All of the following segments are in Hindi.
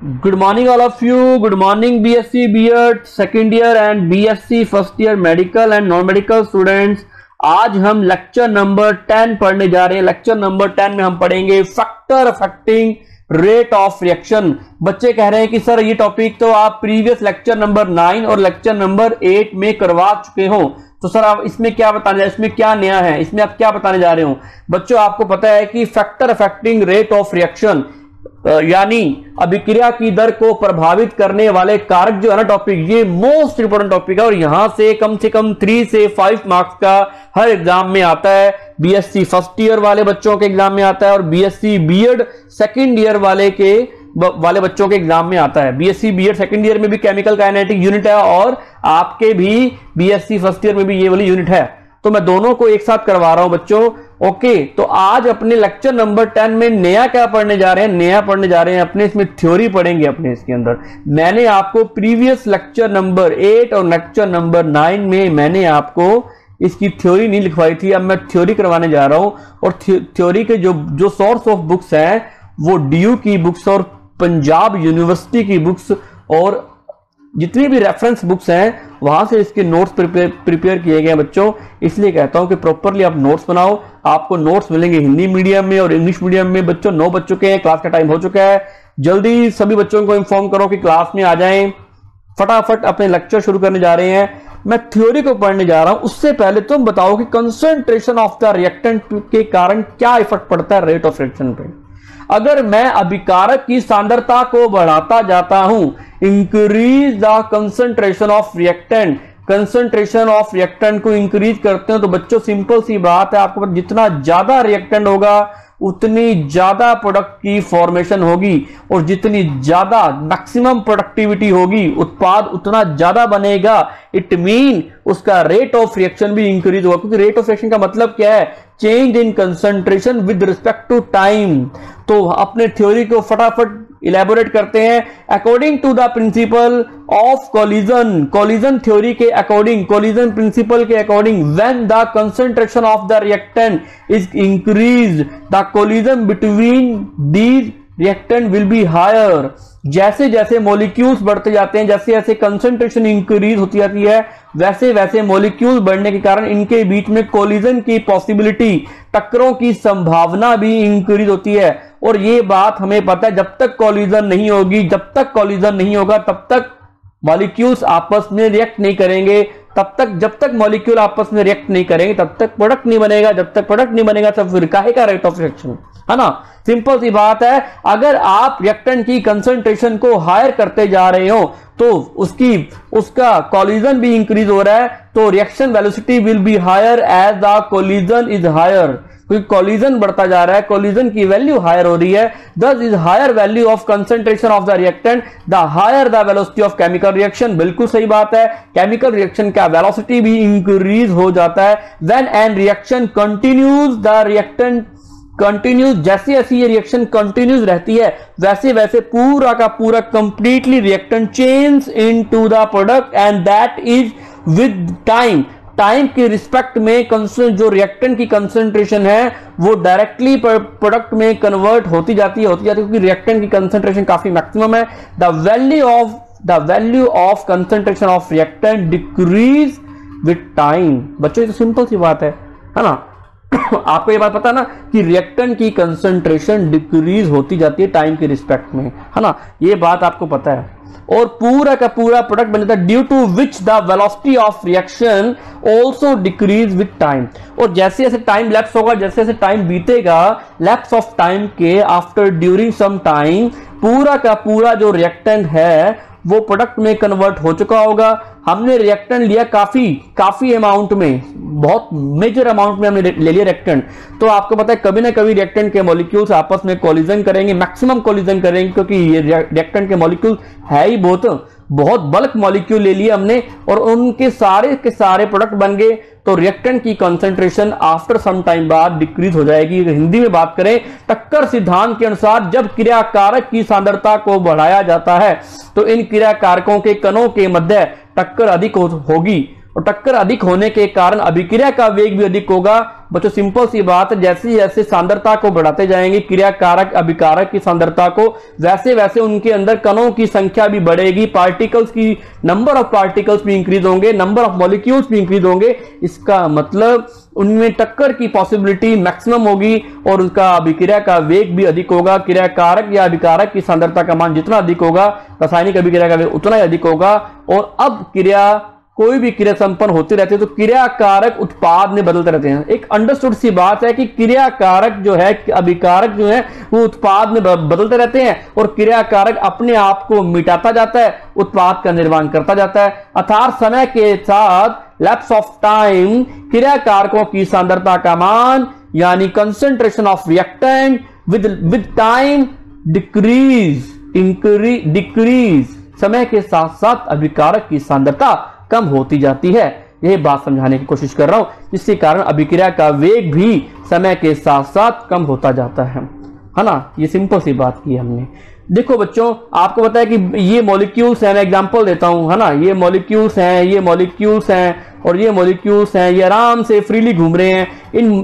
Good morning all of you. Good morning BSc B.Ed second year and BSc first year medical and non-medical students. आज हम लेक्चर नंबर 10 पढ़ने जा रहे हैं। लेक्चर नंबर 10 में हम पढ़ेंगे factor affecting rate of reaction. बच्चे कह रहे हैं कि सर ये टॉपिक तो आप प्रीवियस लेक्चर नंबर 9 और लेक्चर नंबर 8 में करवा चुके हो, तो सर आप इसमें क्या बताने जा रहे हैं, इसमें क्या नया है, इसमें आप क्या बताने जा रहे हो। बच्चों आपको पता है कि factor affecting rate of reaction यानी अभिक्रिया की दर को प्रभावित करने वाले कारक जो है ना टॉपिक, ये मोस्ट इंपोर्टेंट टॉपिक है और यहां से कम 3 से 5 मार्क्स का हर एग्जाम में आता है। बीएससी फर्स्ट ईयर वाले बच्चों के एग्जाम में आता है और बीएससी बीएड सेकंड ईयर वाले बच्चों के एग्जाम में आता है। बीएससी बीएड सेकंड ईयर में भी केमिकल काइनेटिक यूनिट है और आपके भी बीएससी फर्स्ट ईयर में भी ये वाली यूनिट है, तो मैं दोनों को एक साथ करवा रहा हूं बच्चों। ओके, तो आज अपने लेक्चर नंबर 10 में नया क्या पढ़ने जा रहे हैं, नया पढ़ने जा रहे हैं अपने, इसमें थ्योरी पढ़ेंगे अपने इसके अंदर। मैंने आपको प्रीवियस लेक्चर नंबर 8 और लेक्चर नंबर 9 में मैंने आपको इसकी थ्योरी नहीं लिखवाई थी, अब मैं थ्योरी करवाने जा रहा हूं। और थ्योरी के जो सोर्स ऑफ बुक्स हैं वो डीयू की बुक्स और पंजाब यूनिवर्सिटी की बुक्स और जितनी भी रेफरेंस बुक्स हैं वहां से इसके नोट्स प्रिपेयर किए गए हैं बच्चों। इसलिए कहता हूं कि प्रॉपरली आप नोट्स बनाओ। आपको नोट्स मिलेंगे हिंदी मीडियम में और इंग्लिश मीडियम में। बच्चों 9 बज चुके हैं, क्लास का टाइम हो चुका है। जल्दी सभी बच्चों को इन्फॉर्म करो कि क्लास में आ जाएं, फटाफट अपने लेक्चर शुरू करने जा रहे हैं। मैं थ्योरी को पढ़ने जा रहा हूं, उससे पहले तुम बताओ कि कंसंट्रेशन ऑफ द रिएक्टेंट के कारण क्या इफेक्ट पड़ता है रेट ऑफ रिएक्शन पे। अगर मैं अभिकारक की सांद्रता को बढ़ाता जाता हूं, increase the concentration of reactant, concentration of reactant को इंक्रीज करते हो तो बच्चों सिंपल सी बात है, आपको जितना ज्यादा रिएक्टेंट होगा उतनी ज्यादा प्रोडक्ट की फॉर्मेशन होगी और जितनी ज्यादा मैक्सिमम प्रोडक्टिविटी होगी उत्पाद उतना ज्यादा बनेगा। इट मीन उसका रेट ऑफ रिएक्शन भी इंक्रीज होगा, क्योंकि रेट ऑफ रिएक्शन का मतलब क्या है, change in concentration with respect to time. तो अपने थ्योरी को फटाफट इलेबोरेट करते हैं। According to the principle of collision, collision theory के अकॉर्डिंग, कोलिजन प्रिंसिपल के according, when the concentration of the reactant is increase the collision between these reactant will be higher. जैसे जैसे मॉलिक्यूल्स बढ़ते जाते हैं, जैसे जैसे कंसंट्रेशन इंक्रीज होती जाती है, वैसे वैसे मॉलिक्यूल्स बढ़ने के कारण इनके बीच में कोलिजन की पॉसिबिलिटी, टक्करों की संभावना भी इंक्रीज होती है। और ये बात हमें पता है, जब तक कोलिजन नहीं होगी, जब तक कोलिजन नहीं होगा तब तक मॉलिक्यूल्स आपस में रिएक्ट नहीं करेंगे, तब तक जब तक मॉलिक्यूल आपस में रिएक्ट नहीं करेंगे तब तक प्रोडक्ट नहीं बनेगा, जब तक प्रोडक्ट नहीं बनेगा तब फिर काहे का रेट ऑफ रिएक्शन, है ना। सिंपल सी बात है, अगर आप रिएक्टेंट की कंसंट्रेशन को हायर करते जा रहे हो तो उसका कोलिजन भी इंक्रीज हो रहा है, तो reaction velocity will be higher as the collision is higher, क्योंकि कोलिजन बढ़ता जा रहा है, कोलिजन की वैल्यू हायर हो रही है। Thus is higher value of concentration of the reactant the higher the velocity of chemical reaction. बिल्कुल सही बात है, केमिकल रिएक्शन का वेलोसिटी भी इंक्रीज हो जाता है। When an reaction continues, the reactant continues, जैसे जैसे ये रिएक्शन कंटिन्यूज रहती है वैसे वैसे पूरा का पूरा completely reactant change into the product and that is with time. Time के रिस्पेक्ट में जो रिएक्टेंट की कंसंट्रेशन है वो डायरेक्टली प्रोडक्ट में कन्वर्ट होती जाती है, क्योंकि रिएक्टेंट की कंसंट्रेशन काफी मैक्सिमम है। The value of concentration of reactant decrease with time. बच्चों ये तो सिंपल सी बात है ना। आपको ये बात पता ना कि रिएक्टेंट की कंसंट्रेशन डिक्रीज होती जाती है टाइम के रिस्पेक्ट में, है ना, ये बात आपको पता है। और पूरा का पूरा प्रोडक्ट बन जाता है, due to which the velocity of reaction also decrease with time. और जैसे जैसे टाइम लैप्स होगा, जैसे जैसे टाइम बीतेगा, लैप्स ऑफ टाइम के आफ्टर ड्यूरिंग सम टाइम पूरा का पूरा जो रिएक्टेंट है वो प्रोडक्ट में कन्वर्ट हो चुका होगा। हमने रिएक्टेंट लिया काफी अमाउंट में, बहुत मेजर अमाउंट में हमने ले लिया रिएक्टेंट, तो आपको पता है कभी ना कभी रिएक्टेंट के मॉलिक्यूल्स आपस में कोलिजन करेंगे, मैक्सिमम कोलिजन करेंगे, क्योंकि ये रिएक्टेंट के मॉलिक्यूल है ही बहुत बल्क मॉलिक्यूल ले लिए हमने और उनके सारे के सारे प्रोडक्ट बन गए, तो रिएक्टेंट की कंसंट्रेशन आफ्टर सम टाइम बाद डिक्रीज हो जाएगी। हिंदी में बात करें, टक्कर सिद्धांत के अनुसार जब क्रिया कारक की सांद्रता को बढ़ाया जाता है तो इन क्रिया कारकों के कणों के मध्य टक्कर अधिक होगी और टक्कर अधिक होने के कारण अभिक्रिया का वेग भी अधिक होगा, बच्चों सिंपल सी बात है, जैसे जैसे सांद्रता को बढ़ाते जाएंगे क्रिया कारक अभिकारक की सांद्रता को, वैसे वैसे उनके अंदर कणों की संख्या भी बढ़ेगी, पार्टिकल्स की नंबर ऑफ पार्टिकल्स भी इंक्रीज होंगे, नंबर ऑफ मॉलिक्यूल्स भी इंक्रीज होंगे। इसका मतलब उनमें टक्कर की पॉसिबिलिटी मैक्सिमम होगी और उनका अभिक्रिया का वेग भी अधिक होगा। क्रिया कारक या अभिकारक की सांद्रता का मान जितना अधिक होगा, रासायनिक अभिक्रिया का वेग उतना ही अधिक होगा। और अब कोई भी क्रिया संपन्न होती रहती है तो क्रिया कारक उत्पाद में बदलते रहते हैं। एक अंडरस्टूड सी बात है कि क्रिया कारक जो है, अभिकारक जो है, वो उत्पाद में बदलते रहते हैं और क्रिया कारक अपने आप को मिटाता जाता है, उत्पाद का निर्माण करता जाता है। अर्थात समय के साथ लैप्स ऑफ टाइम क्रिया कारकों की सांद्रता का मान यानी concentration of reactant with time decrease, समय के साथ साथ अभिकारक की सांद्रता कम होती जाती है। यह बात समझाने की कोशिश कर रहा हूं, जिसके कारण अभिक्रिया का वेग भी समय के साथ साथ कम होता जाता है ना। ये सिंपल सी बात की हमने। देखो बच्चों, आपको पता है कि ये मॉलिक्यूल्स हैं, मैं एग्जांपल देता हूं, है ना। ये मॉलिक्यूल्स हैं, ये मॉलिक्यूल्स हैं और ये मॉलिक्यूल्स हैं, ये आराम से फ्रीली घूम रहे हैं।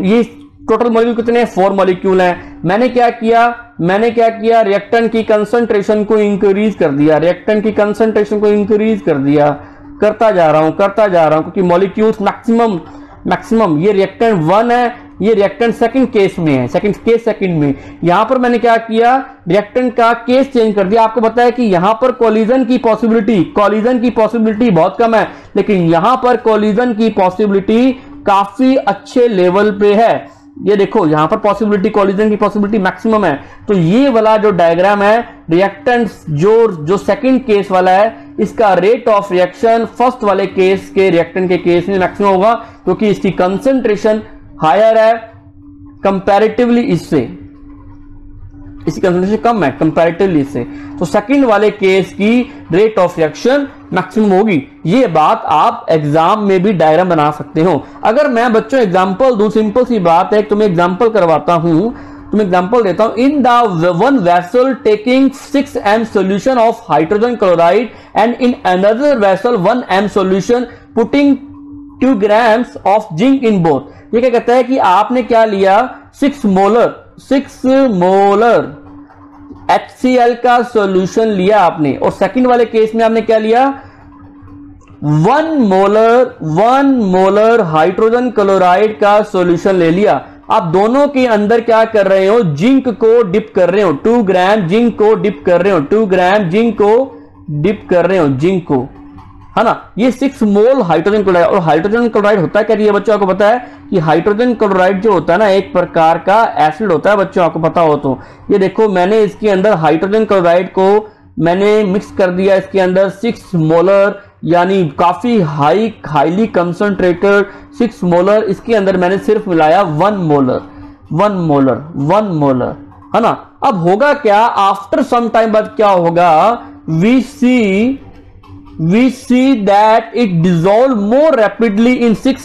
ये टोटल मॉलिक्यूल कितने हैं? 4 मॉलिक्यूल हैं। मैंने क्या किया, रिएक्टेंट की कंसंट्रेशन को इंक्रीज कर दिया, रिएक्टेंट की कंसंट्रेशन को इंक्रीज कर दिया, करता जा रहा हूं क्योंकि मॉलिक्यूल्स मैक्सिमम ये रिएक्टेंट 1 है, ये रिएक्टेंट सेकंड केस में है, सेकंड में। यहां पर मैंने क्या किया, रिएक्टेंट का केस चेंज कर दिया। आपको पता है कि यहां पर कोलिजन की पॉसिबिलिटी बहुत कम है, लेकिन यहां पर कोलिजन की पॉसिबिलिटी काफी अच्छे लेवल पे है। ये देखो, यहां पर कोलिजन की पॉसिबिलिटी मैक्सिमम है। तो ये वाला जो डायग्राम है, रिएक्टेंट्स जो सेकंड केस वाला है, इसका रेट ऑफ रिएक्शन फर्स्ट वाले केस के रिएक्टेंट के केस में मैक्सिमम होगा, क्योंकि इसकी कंसंट्रेशन हायर है कंपैरेटिवली इसकी कंसंट्रेशन कम है कंपैरेटिवली इससे। तो सेकंड वाले केस की रेट ऑफ रिएक्शन मैक्सिमम होगी। ये बात आप एग्जाम में भी डायग्राम बना सकते हो। अगर मैं बच्चों एग्जांपल दूं, सिंपल सी बात है, तुम्हें एग्जांपल करवाता हूं, तुम्हें एग्जांपल देता हूं। In the one vessel taking 6 m solution of hydrogen chloride and in another vessel 1 m solution putting 2 grams of zinc in both. ये क्या कहता है कि आपने क्या लिया, 6 मोलर HCl का सॉल्यूशन लिया आपने, और सेकंड वाले केस में आपने क्या लिया, 1 मोलर हाइड्रोजन क्लोराइड का सॉल्यूशन ले लिया। आप दोनों के अंदर क्या कर रहे हो, जिंक को डिप कर रहे हो, 2 ग्राम जिंक को डिप कर रहे हो, 2 ग्राम जिंक को डिप कर रहे हो, जिंक को, है ना। ये 6 मोल हाइड्रोजन क्लोराइड। और हाइड्रोजन क्लोराइड होता है क्या, ये बच्चों आपको पता है कि हाइड्रोजन क्लोराइड जो होता है ना, एक प्रकार का एसिड होता है बच्चों, आपको पता हो तो। ये देखो, मैंने इसके अंदर हाइड्रोजन क्लोराइड को मैंने मिक्स कर दिया, इसके अंदर 6 मोलर यानी काफी हाईली कंसंट्रेटेड 6 मोलर, इसके अंदर मैंने सिर्फ मिलाया 1 मोलर, है ना। अब होगा क्या, आफ्टर सम टाइम बाद क्या होगा, we see that it dissolve more rapidly in 6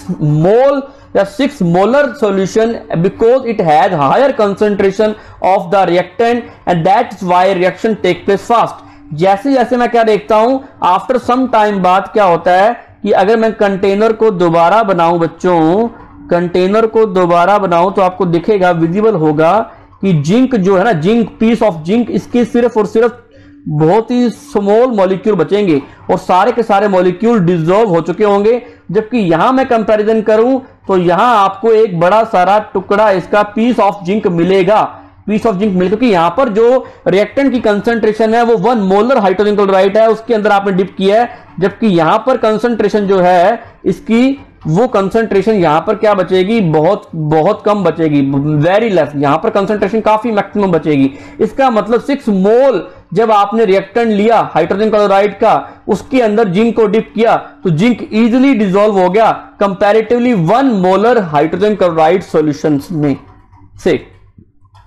molar solution because it has higher concentration of the reactant and that's why reaction take place fast। जैसे जैसे मैं क्या देखता हूं, आफ्टर सम टाइम बाद क्या होता है कि अगर मैं कंटेनर को दोबारा बनाऊं बच्चों, कंटेनर को दोबारा बनाऊं तो आपको दिखेगा, विजिबल होगा कि जिंक जो है ना, जिंक, पीस ऑफ जिंक, इसके सिर्फ और सिर्फ बहुत ही स्मॉल मॉलिक्यूल बचेंगे और सारे के सारे मॉलिक्यूल डिसॉल्व हो चुके होंगे। जबकि यहां मैं कंपैरिजन करूं तो यहां आपको एक बड़ा सारा टुकड़ा इसका पीस ऑफ जिंक मिलेगा, क्योंकि यहां पर जो रिएक्टेंट की कंसंट्रेशन है वो 1 मोलर हाइड्रोजन क्लोराइड है, उसके अंदर आपने डिप किया है। जबकि यहां पर कंसंट्रेशन जो है इसकी, वो कंसंट्रेशन यहां पर क्या बचेगी, बहुत कम बचेगी, वेरी लेस। यहां पर कंसंट्रेशन काफी मैक्सिमम बचेगी। इसका मतलब 6 मोल जब आपने रिएक्टेंट लिया हाइड्रोजन क्लोराइड का, उसके अंदर जिंक को डिप किया तो जिंक इजीली डिसॉल्व हो गया comparatively 1 molar hydrogen chloride solution में से।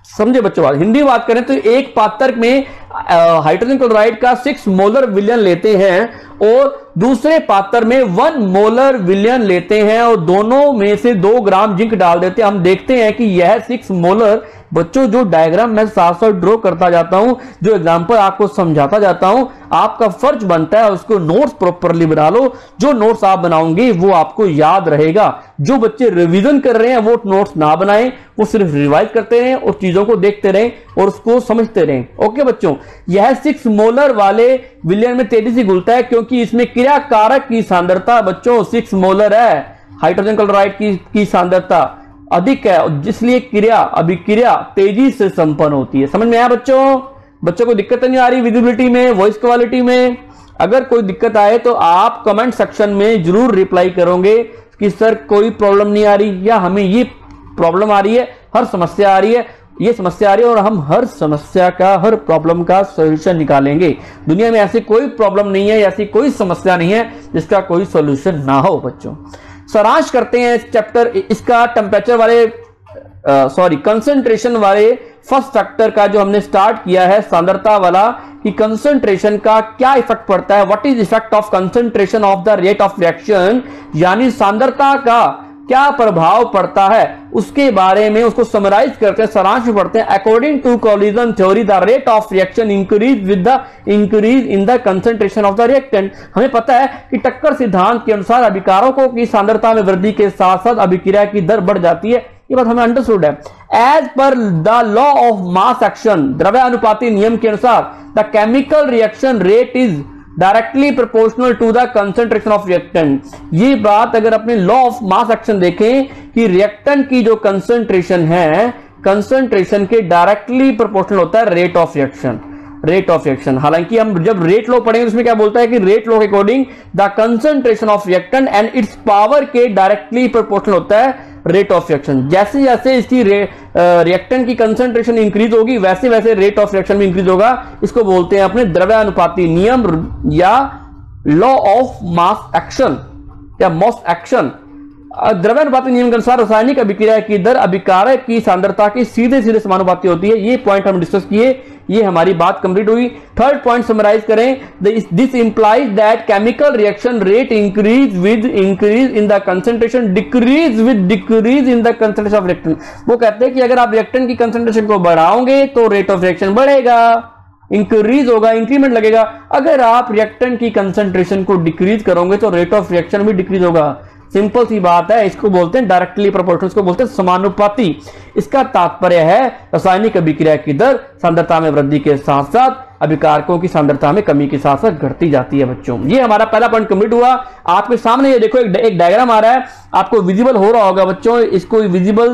समझे बच्चों बात? हिंदी बात करें तो एक पात्र में हाइड्रोजन क्लोराइड का 6 मोलर विलयन लेते हैं और दूसरे पात्र में 1 मोलर विलयन लेते हैं और दोनों में से 2 ग्राम जिंक डाल देते हैं। हम देखते हैं कि यह 6 मोलर, बच्चों जो डायग्राम मैं साथ साथ ड्रॉ करता जाता हूं, जो एग्जांपल आपको समझाता जाता हूं, आपका फर्ज बनता है उसको नोट्स प्रॉपरली बना लो। जो नोट्स आप बनाओगे वो आपको याद रहेगा। जो बच्चे रिवीजन कर रहे हैं वो नोट्स ना बनाएं, वो सिर्फ रिवाइज करते रहें और चीजों को देखते रहें और उसको समझते रहें। ओके बच्चों, यह 6 मोलर वाले विलयन में तेजी से घुलता है क्योंकि इसमें क्रिया कारक की सांद्रता बच्चों 6 मोलर है। हाइड्रोजन क्लोराइड की सांद्रता अधिक है, जिसलिए क्रिया अभिक्रिया तेजी से संपन्न होती है। समझ में आया बच्चों? बच्चों को दिक्कत नहीं आ रही विजिबिलिटी में, वॉइस क्वालिटी में? अगर कोई दिक्कत आए तो आप कमेंट सेक्शन में जरूर रिप्लाई करोगे कि सर कोई प्रॉब्लम नहीं आ रही, या हमें ये प्रॉब्लम आ रही है, हर समस्या आ रही है, ये समस्या आ रही है, और हम हर समस्या का, हर प्रॉब्लम का सॉल्यूशन निकालेंगे। दुनिया में ऐसी कोई प्रॉब्लम नहीं है, ऐसी कोई समस्या नहीं है जिसका कोई सॉल्यूशन ना हो। बच्चों सारांश करते हैं इस चैप्टर, इसका टेम्परेचर वाले कंसंट्रेशन वाले फर्स्ट फैक्टर का जो हमने स्टार्ट किया है, सांद्रता वाला, कि कंसंट्रेशन का क्या इफेक्ट पड़ता है, what is effect of concentration of the rate of reaction, यानी सांद्रता का क्या प्रभाव पड़ता है, उसके बारे में उसको समराइज करते हैं, सारांश में पढ़ते हैं। According to collision theory the rate of reaction increase with the increase in the concentration of the reactant. हमें पता है कि टक्कर सिद्धांत के अनुसार अभिकारकों की सांद्रता में वृद्धि के साथ साथ अभिक्रिया की दर बढ़ जाती है। ये बात हमें अंडरस्टूड है। As per the law of mass action, द्रव्यानुपाती नियम के अनुसार the chemical reaction rate is directly proportional to the concentration of reactant. ये बात अगर अपने लॉ ऑफ मास एक्शन देखें कि रिएक्टेंट की जो कंसंट्रेशन है, कंसंट्रेशन के डायरेक्टली प्रोपोर्शनल होता है rate of reaction. Rate of reaction, हालांकि हम जब रेट लॉ पढ़ेंगे उसमें क्या बोलता है कि रेट लॉ के according the concentration of reactant and it's power के डायरेक्टली प्रोपोर्शनल होता है रेट ऑफ रिएक्शन। जैसे जैसे इसकी रिएक्टेंट की कंसंट्रेशन इंक्रीज होगी वैसे वैसे रेट ऑफ रिएक्शन भी इंक्रीज होगा। इसको बोलते हैं अपने द्रव्यानुपाती नियम या लॉ ऑफ मास एक्शन या मास एक्शन। द्रव्यानुपाती नियम के अनुसार रासायनिक अभिक्रिया की दर अभिकारक की सांद्रता की सीधे सीधे समानुपाती होती है। ये पॉइंट हम डिस्कस किए, ये हमारी बात कंप्लीट हुई। थर्ड पॉइंट समराइज करें, this implies that chemical reaction rate increase with increase in the concentration, decrease with decrease in the concentration of reactant. वो कहते हैं कि अगर आप रिएक्टेंट की कंसंट्रेशन को बढ़ाओगे तो रेट ऑफ रिएक्शन बढ़ेगा, इंक्रीज होगा, इंक्रीमेंट लगेगा। अगर आप रिएक्टेंट की कंसंट्रेशन को डिक्रीज करोगे तो रेट ऑफ रिएक्शन भी डिक्रीज होगा। सिंपल सी बात है, इसको बोलते हैं डायरेक्टली प्रोपोर्शनल, इसको बोलते हैं समानुपाती। इसका तात्पर्य है रासायनिक अभिक्रिया की दर सांद्रता में वृद्धि के साथ साथ अभिकारकों की सांद्रता में कमी के साथ साथ घटती जाती है। बच्चों ये हमारा पहला पॉइंट कंप्लीट हुआ। आपके सामने ये देखो एक डायग्राम आ रहा है, आपको विजिबल हो रहा होगा बच्चों, इसको विजिबल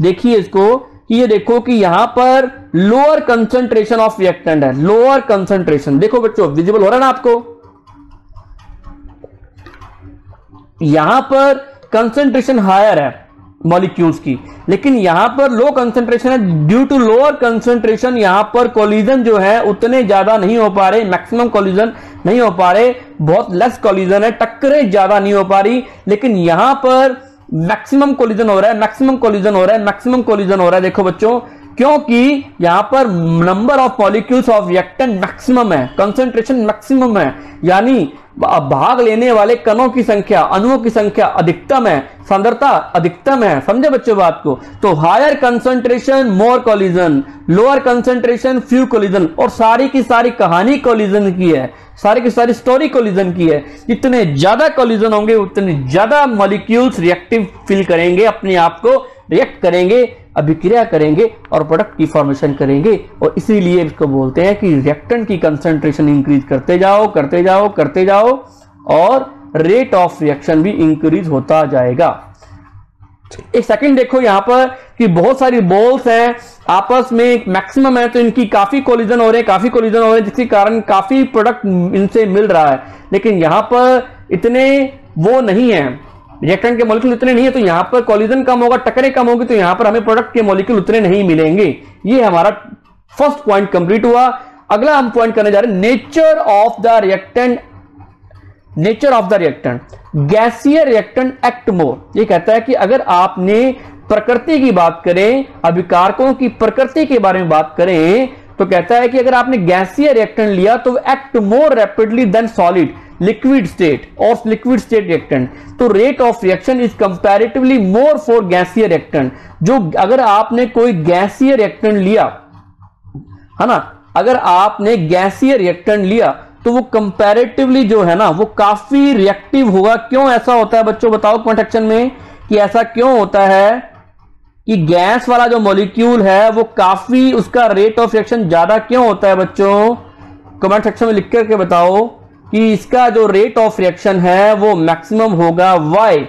देखिए इसको, कि ये देखो कि यहां पर लोअर कंसंट्रेशन ऑफ रिएक्टेंट है, लोअर कंसंट्रेशन। देखो बच्चों विजिबल हो रहा है ना आपको, यहां पर कंसंट्रेशन हायर है मॉलिक्यूल्स की, लेकिन यहां पर लो कंसंट्रेशन है। ड्यू टू लोअर कंसंट्रेशन यहां पर कोलिजन जो है उतने ज्यादा नहीं हो पा रहे, मैक्सिमम कोलिजन नहीं हो पा रहे, बहुत लेस कोलिजन है, टक्करें ज्यादा नहीं हो पा रही। लेकिन यहां पर मैक्सिमम कोलिजन हो रहा है, मैक्सिमम कोलिजन हो रहा है, मैक्सिमम कोलिजन हो रहा है। देखो बच्चों, क्योंकि यहां पर number of molecules of reactant maximum है, कंसंट्रेशन मैक्सिमम है, यानी भाग लेने वाले कणों की संख्या, अणुओं की संख्या अधिकतम है, सांद्रता अधिकतम है। समझे बच्चों बात को? तो higher concentration more collision, lower concentration few collision, और सारी की सारी कहानी कोलिजन की है, सारी की सारी स्टोरी कोलिजन की है। जितने ज्यादा कोलिजन होंगे उतने ज्यादा मॉलिक्यूल्स रिएक्टिव फील करेंगे, अपने आप को रिएक्ट करेंगे, अभिक्रिया करेंगे और प्रोडक्ट की फॉर्मेशन करेंगे। और इसीलिए इसको बोलते हैं कि रिएक्टेंट की कंसंट्रेशन इंक्रीज करते जाओ करते जाओ करते जाओ और रेट ऑफ रिएक्शन भी इंक्रीज होता जाएगा। एक सेकंड देखो यहां पर कि बहुत सारी बॉल्स हैं, आपस में मैक्सिमम है तो इनकी काफी कोलिजन हो रहे हैं, काफी कोलिजन हो रहे हैं, जिसके कारण काफी प्रोडक्ट इनसे मिल रहा है। लेकिन यहां पर इतने वो नहीं है, रिएक्टेंट के मॉलिक्यूल इतने नहीं है, तो यहां पर कोलिजन कम होगा, टक्करें कम होगी, तो यहां पर हमें प्रोडक्ट के मॉलिक्यूल उतने नहीं मिलेंगे। ये हमारा फर्स्ट पॉइंट कंप्लीट हुआ। अगला हम पॉइंट करने जा रहे हैं nature of the reactant. Nature of the reactant, गैसीय रिएक्टेंट एक्ट मोर। ये कहता है कि अगर आपने प्रकृति की बात करें, अभिकारकों की प्रकृति के बारे में बात करें, तो कहता है कि अगर आपने गैसीय रिएक्टेंट लिया तो act more rapidly than solid liquid state और लिक्विड स्टेट रिएक्टेंट। तो rate of reaction is comparatively more for गैसीय रिएक्टेंट। जो अगर आपने कोई गैसीय रिएक्टेंट लिया है ना, अगर आपने गैसीय रिएक्टेंट लिया तो वो कंपैरेटिवली जो है ना वो काफी रिएक्टिव होगा। क्यों ऐसा होता है बच्चों, बताओ कमेंट सेक्शन में कि ऐसा क्यों होता है कि गैस वाला जो मॉलिक्यूल है वो काफी उसका रेट ऑफ रिएक्शन ज्यादा क्यों होता है बच्चों, कमेंट सेक्शन में लिख करके बताओ कि इसका जो रेट ऑफ रिएक्शन है वो मैक्सिमम होगा। वाई?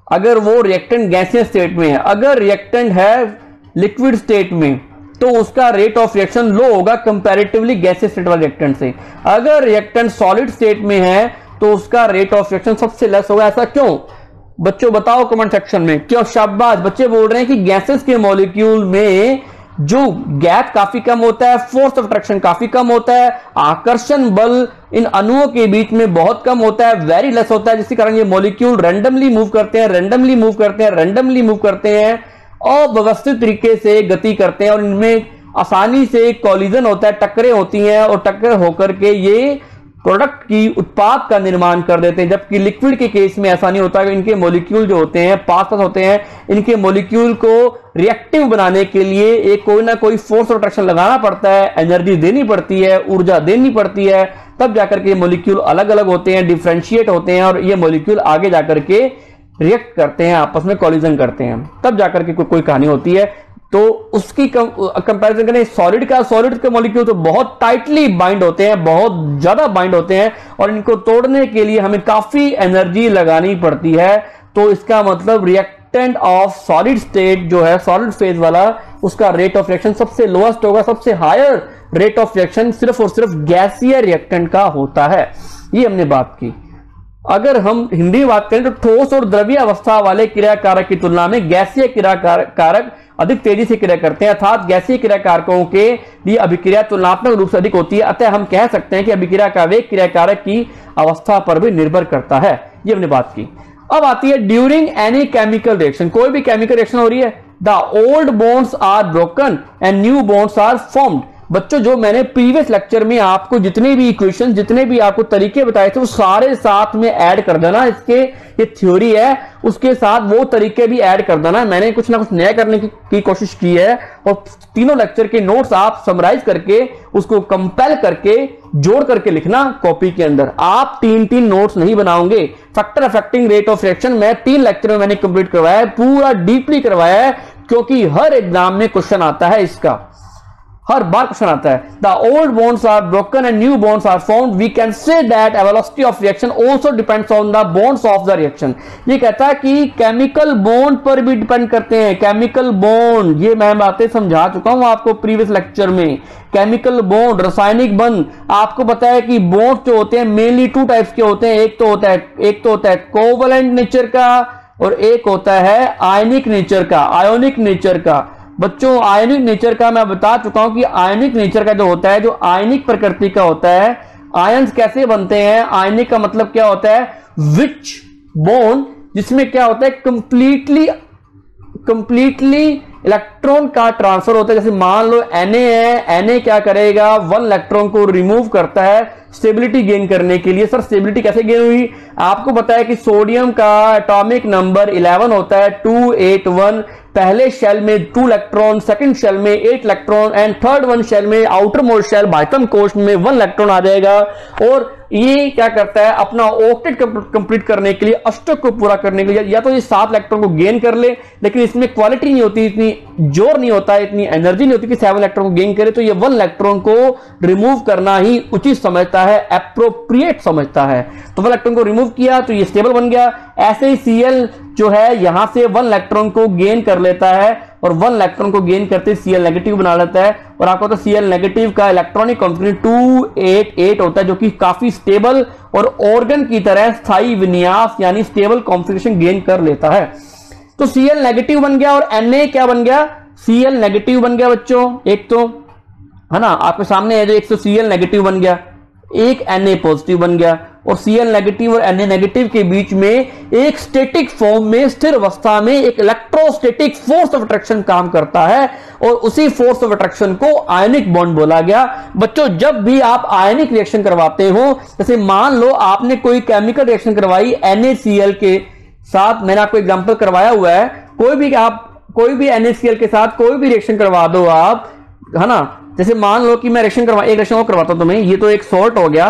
अगर वो रिएक्टेंट गैसियस स्टेट में है, अगर रिएक्टेंट है लिक्विड स्टेट में तो उसका रेट ऑफ रिएक्शन लो होगा कंपैरेटिवली गैसियस स्टेट वाले रिएक्टेंट से। अगर रिएक्टेंट सॉलिड स्टेट में है तो उसका रेट ऑफ रिएक्शन सबसे लेस होगा। ऐसा क्यों बच्चों, बताओ कमेंट सेक्शन में। क्यों? शाबाश, बच्चे बोल रहे हैं कि गैसेस के मॉलिक्यूल में जो गैप काफी कम होता है, फोर्स ऑफ अट्रैक्शन काफी कम होता है, आकर्षण बल इन अणुओं के बीच में बहुत कम होता है, वेरी लेस होता है, जिसके कारण ये मॉलिक्यूल रैंडमली मूव करते हैं, रैंडमली मूव करते हैं, रैंडमली मूव करते हैं, अव्यवस्थित तरीके से गति करते हैं और इनमें आसानी से कॉलिजन होता है, टक्करें होती हैं और टक्कर होकर के ये प्रोडक्ट की उत्पाद का निर्माण कर देते हैं। जबकि लिक्विड के केस में ऐसा नहीं होता कि इनके मॉलिक्यूल जो होते हैं पास पास होते हैं, इनके मॉलिक्यूल को रिएक्टिव बनाने के लिए एक कोई ना कोई फोर्स ऑफ अट्रैक्शन लगाना पड़ता है, एनर्जी देनी पड़ती है, ऊर्जा देनी पड़ती है, तब जाकर के मॉलिक्यूल अलग अलग होते हैं, डिफ्रेंशिएट होते हैं और ये मॉलिक्यूल आगे जाकर के रिएक्ट करते हैं, आपस में कॉलिजन करते हैं, तब जाकर के कोई कहानी होती है। तो उसकी कंपैरिजन करें सॉलिड का, सॉलिड के मॉलिक्यूल तो बहुत टाइटली बाइंड होते हैं, बहुत ज्यादा बाइंड होते हैं और इनको तोड़ने के लिए हमें काफी एनर्जी लगानी पड़ती है। तो इसका मतलब रिएक्टेंट ऑफ सॉलिड स्टेट जो है, सॉलिड फेज वाला, उसका रेट ऑफ रिएक्शन सबसे लोएस्ट होगा। सबसे हायर रेट ऑफ रिएक्शन सिर्फ और सिर्फ गैसीय रिएक्टेंट का होता है। ये हमने बात की। अगर हम हिंदी में बात करें तो ठोस और द्रव्य अवस्था वाले क्रिया कारक की तुलना में गैसीय क्रिया कारक अधिक तेजी से क्रिया करते हैं, अर्थात गैसीय क्रिया कारकों के लिए अभिक्रिया तुलनात्मक रूप से अधिक होती है। अतः हम कह सकते हैं कि अभिक्रिया का वेग क्रिया कारक की अवस्था पर भी निर्भर करता है। ये हमने बात की। अब आती है ड्यूरिंग एनी केमिकल रिएक्शन, कोई भी केमिकल रिएक्शन हो रही है, the old bonds are broken and new bonds are formed. बच्चों जो मैंने प्रीवियस लेक्चर में आपको जितने भी इक्वेशन, जितने भी आपको तरीके बताए थे वो सारे साथ में ऐड कर देना। इसके ये थ्योरी है उसके साथ वो तरीके भी ऐड कर देना। मैंने कुछ ना कुछ नया करने की कोशिश की है और तीनों लेक्चर के नोट्स आप समराइज करके उसको कंपेल करके जोड़ करके लिखना कॉपी के अंदर। आप तीन नोट्स नहीं बनाओगे। Factor affecting rate of reaction में 3 लेक्चर में मैंने कंप्लीट करवाया है, पूरा डीपली करवाया है, क्योंकि हर एग्जाम में क्वेश्चन आता है इसका, हर बार क्वेश्चन आता है। The old bonds are broken and new bonds are formed, we can say that velocity of reaction also depends on the bonds of the reaction. ये कहता है कि केमिकल बॉन्ड पर भी डिपेंड करते हैं। केमिकल बॉन्ड, ये मैं बातें समझा चुका हूं आपको प्रीवियस लेक्चर में। केमिकल बॉन्ड, रासायनिक बंध, आपको पता है कि बॉन्ड जो होते हैं मेनली 2 टाइप्स के होते हैं। एक तो होता है कोवलेंट नेचर का और एक होता है आयनिक नेचर का, आयोनिक नेचर का। बच्चों आयनिक नेचर का मैं बता चुका हूं कि आयनिक नेचर का जो होता है, जो आयनिक प्रकृति का होता है, आयंस कैसे बनते हैं, आयनिक का मतलब क्या होता है, विच बॉन्ड, जिसमें क्या होता है कंप्लीटली इलेक्ट्रॉन का ट्रांसफर होता है। जैसे मान लो Na है, Na क्या करेगा, 1 इलेक्ट्रॉन को रिमूव करता है स्टेबिलिटी गेन करने के लिए। सर स्टेबिलिटी कैसे गेन हुई, आपको पता है कि सोडियम का एटॉमिक नंबर 11 होता है, 281। पहले शेल में 2 इलेक्ट्रॉन, सेकंड शेल में 8 electron and third one shell में, आउटर मोस्ट शेल बाह्यतम कोश में 1 इलेक्ट्रॉन आ जाएगा। और ये क्या करता है, अपना ऑक्टेट कंप्लीट करने के लिए, अष्टक को पूरा करने के लिए, या तो ये 7 इलेक्ट्रॉन को गेन कर ले, लेकिन इसमें क्वालिटी नहीं होती, इतनी जोर नहीं होता है, इतनी एनर्जी नहीं होती कि 7 इलेक्ट्रॉन को गेन करे, तो ये 1 इलेक्ट्रॉन को रिमूव करना ही उचित समझता है, एप्रोप्रिएट समझता है। तो 1 इलेक्ट्रॉन को रिमूव किया तो ये स्टेबल बन गया। ऐसे ही Cl जो है यहां से 1 इलेक्ट्रॉन को गेन कर लेता है और 1 इलेक्ट्रॉन को गेन करते Cl नेगेटिव बना लेता है। और आपको तो Cl नेगेटिव का इलेक्ट्रॉनिक कॉन्फिगरेशन 288 होता है, जो कि काफी स्टेबल और ऑर्गन की तरह स्थायी विन्यास यानी स्टेबल कॉन्फिगरेशन गेन कर लेता है। तो Cl नेगेटिव बन गया और Na क्या बन गया, Cl नेगेटिव बन गया बच्चों। एक तो है ना आपके सामने है, जो एक तो Cl नेगेटिव बन गया, एक Na पॉजिटिव बन गया, और Cl नेगेटिव और Na नेगेटिव के बीच में एक स्टैटिक फॉर्म में, स्थिर अवस्था में एक इलेक्ट्रोस्टैटिक फोर्स ऑफ अट्रैक्शन काम करता है और उसी फोर्स ऑफ अट्रैक्शन को आयनिक बॉन्ड बोला गया। बच्चों जब भी आप आयनिक रिएक्शन करवाते हो, जैसे मान लो आपने कोई केमिकल रिएक्शन करवाई NaCl के साथ, मैंने आपको एग्जांपल करवाया हुआ है, कोई भी NaCl के साथ कोई भी रिएक्शन करवा दो आप, है ना, जैसे मान लो कि मैं एक रिएक्शन और करवाता हूं तुम्हें, ये तो एक सॉल्ट हो गया,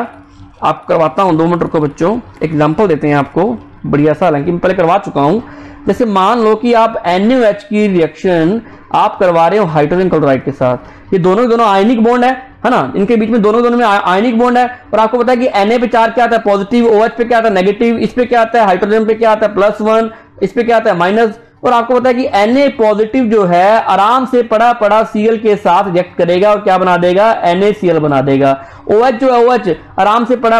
आप करवाता हूं 2 मिनट रुको बच्चों, एग्जांपल देते हैं आपको, बढ़िया सा, हालांकि मैं पहले करवा चुका हूं। जैसे मान लो कि आप NaOH की रिएक्शन आप करवा रहे हो हाइड्रोजन क्लोराइड के साथ, ये दोनों आयनिक बॉन्ड है ना, इनके बीच में दोनों में आयनिक बॉन्ड है, और आपको पता है कि Na पे चार्ज क्या आता है पॉजिटिव, OH पे क्या आता है नेगेटिव, इस पे क्या आता है हाइड्रोजन पे क्या आता है +1, इस पे क्या आता है माइनस, और आपको पता है कि Na पॉजिटिव जो है आराम से पड़ा Cl के साथ रिएक्ट करेगा और क्या बना देगा, NaCl बना देगा। OH जो है OH आराम से पड़ा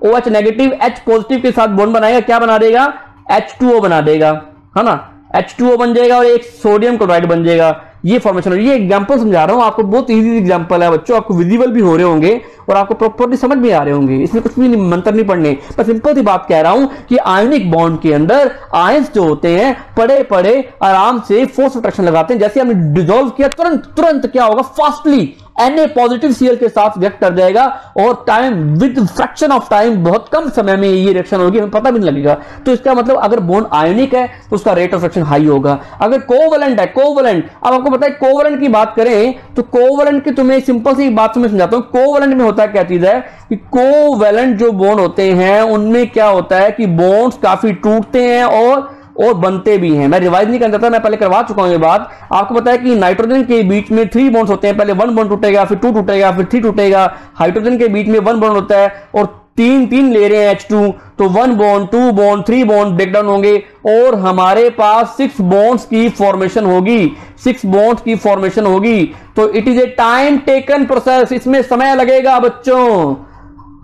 OH नेगेटिव H पॉजिटिव के साथ बॉन्ड बनाएगा, क्या बना देगा, H2O बना देगा, है ना, H2O बन जाएगा और एक सोडियम क्लोराइड बन जाएगा। ये फॉर्मेशन है, ये एग्जांपल समझा रहा हूं आपको, बहुत इजी एग्जांपल है बच्चों, आपको विजिबल भी हो रहे होंगे और आपको प्रॉपर्ली समझ में आ रहे होंगे, इसमें कुछ भी मंत्र नहीं पढ़ने, बस सिंपल सी बात कह रहा हूं कि आयनिक बॉन्ड के अंदर आयंस जो होते हैं पड़े आराम से फोर्स अट्रैक्शन लगाते हैं, जैसे हमने डिसॉल्व किया तुरंत क्या होगा, फास्टली Na पॉजिटिव Cl के साथ रिएक्ट कर जाएगा और time with fraction of time, बहुत कम समय में ये रिएक्शन होगी, हमें पता भी नहीं लगेगा। तो इसका मतलब अगर बॉन्ड आयनिक है तो उसका रेट ऑफ रिएक्शन हाई होगा। अगर कोवलेंट है, कोवलेंट, अब आपको पता है कोवलेंट की बात करें तो कोवलेंट की तुम्हें सिंपल सी बात में समझाता हूं, कोवलेंट में होता क्या चीज है कि कोवलेंट जो बॉन्ड होते हैं उनमें क्या होता है कि बॉन्ड्स काफी टूटते हैं और बनते भी हैं। मैं रिवाइज नहीं करता था, मैं पहले करवा चुका हूं ये बात। आपको पता है कि नाइट्रोजन के बीच में 3 बॉन्ड्स होते हैं, पहले 1 बॉन्ड टूटेगा, फिर 2 टूटेगा, फिर 3 टूटेगा। हाइड्रोजन के बीच में 1 बॉन्ड होता है और 3 ले रहे हैं H2, तो 1 बॉन्ड, 2 बॉन्ड, 3 बॉन्ड ब्रेकडाउन होंगे और हमारे पास 6 बॉन्ड्स की फॉर्मेशन होगी, 6 बॉन्ड्स की फॉर्मेशन होगी। तो it is a time taken process, इसमें समय लगेगा बच्चों,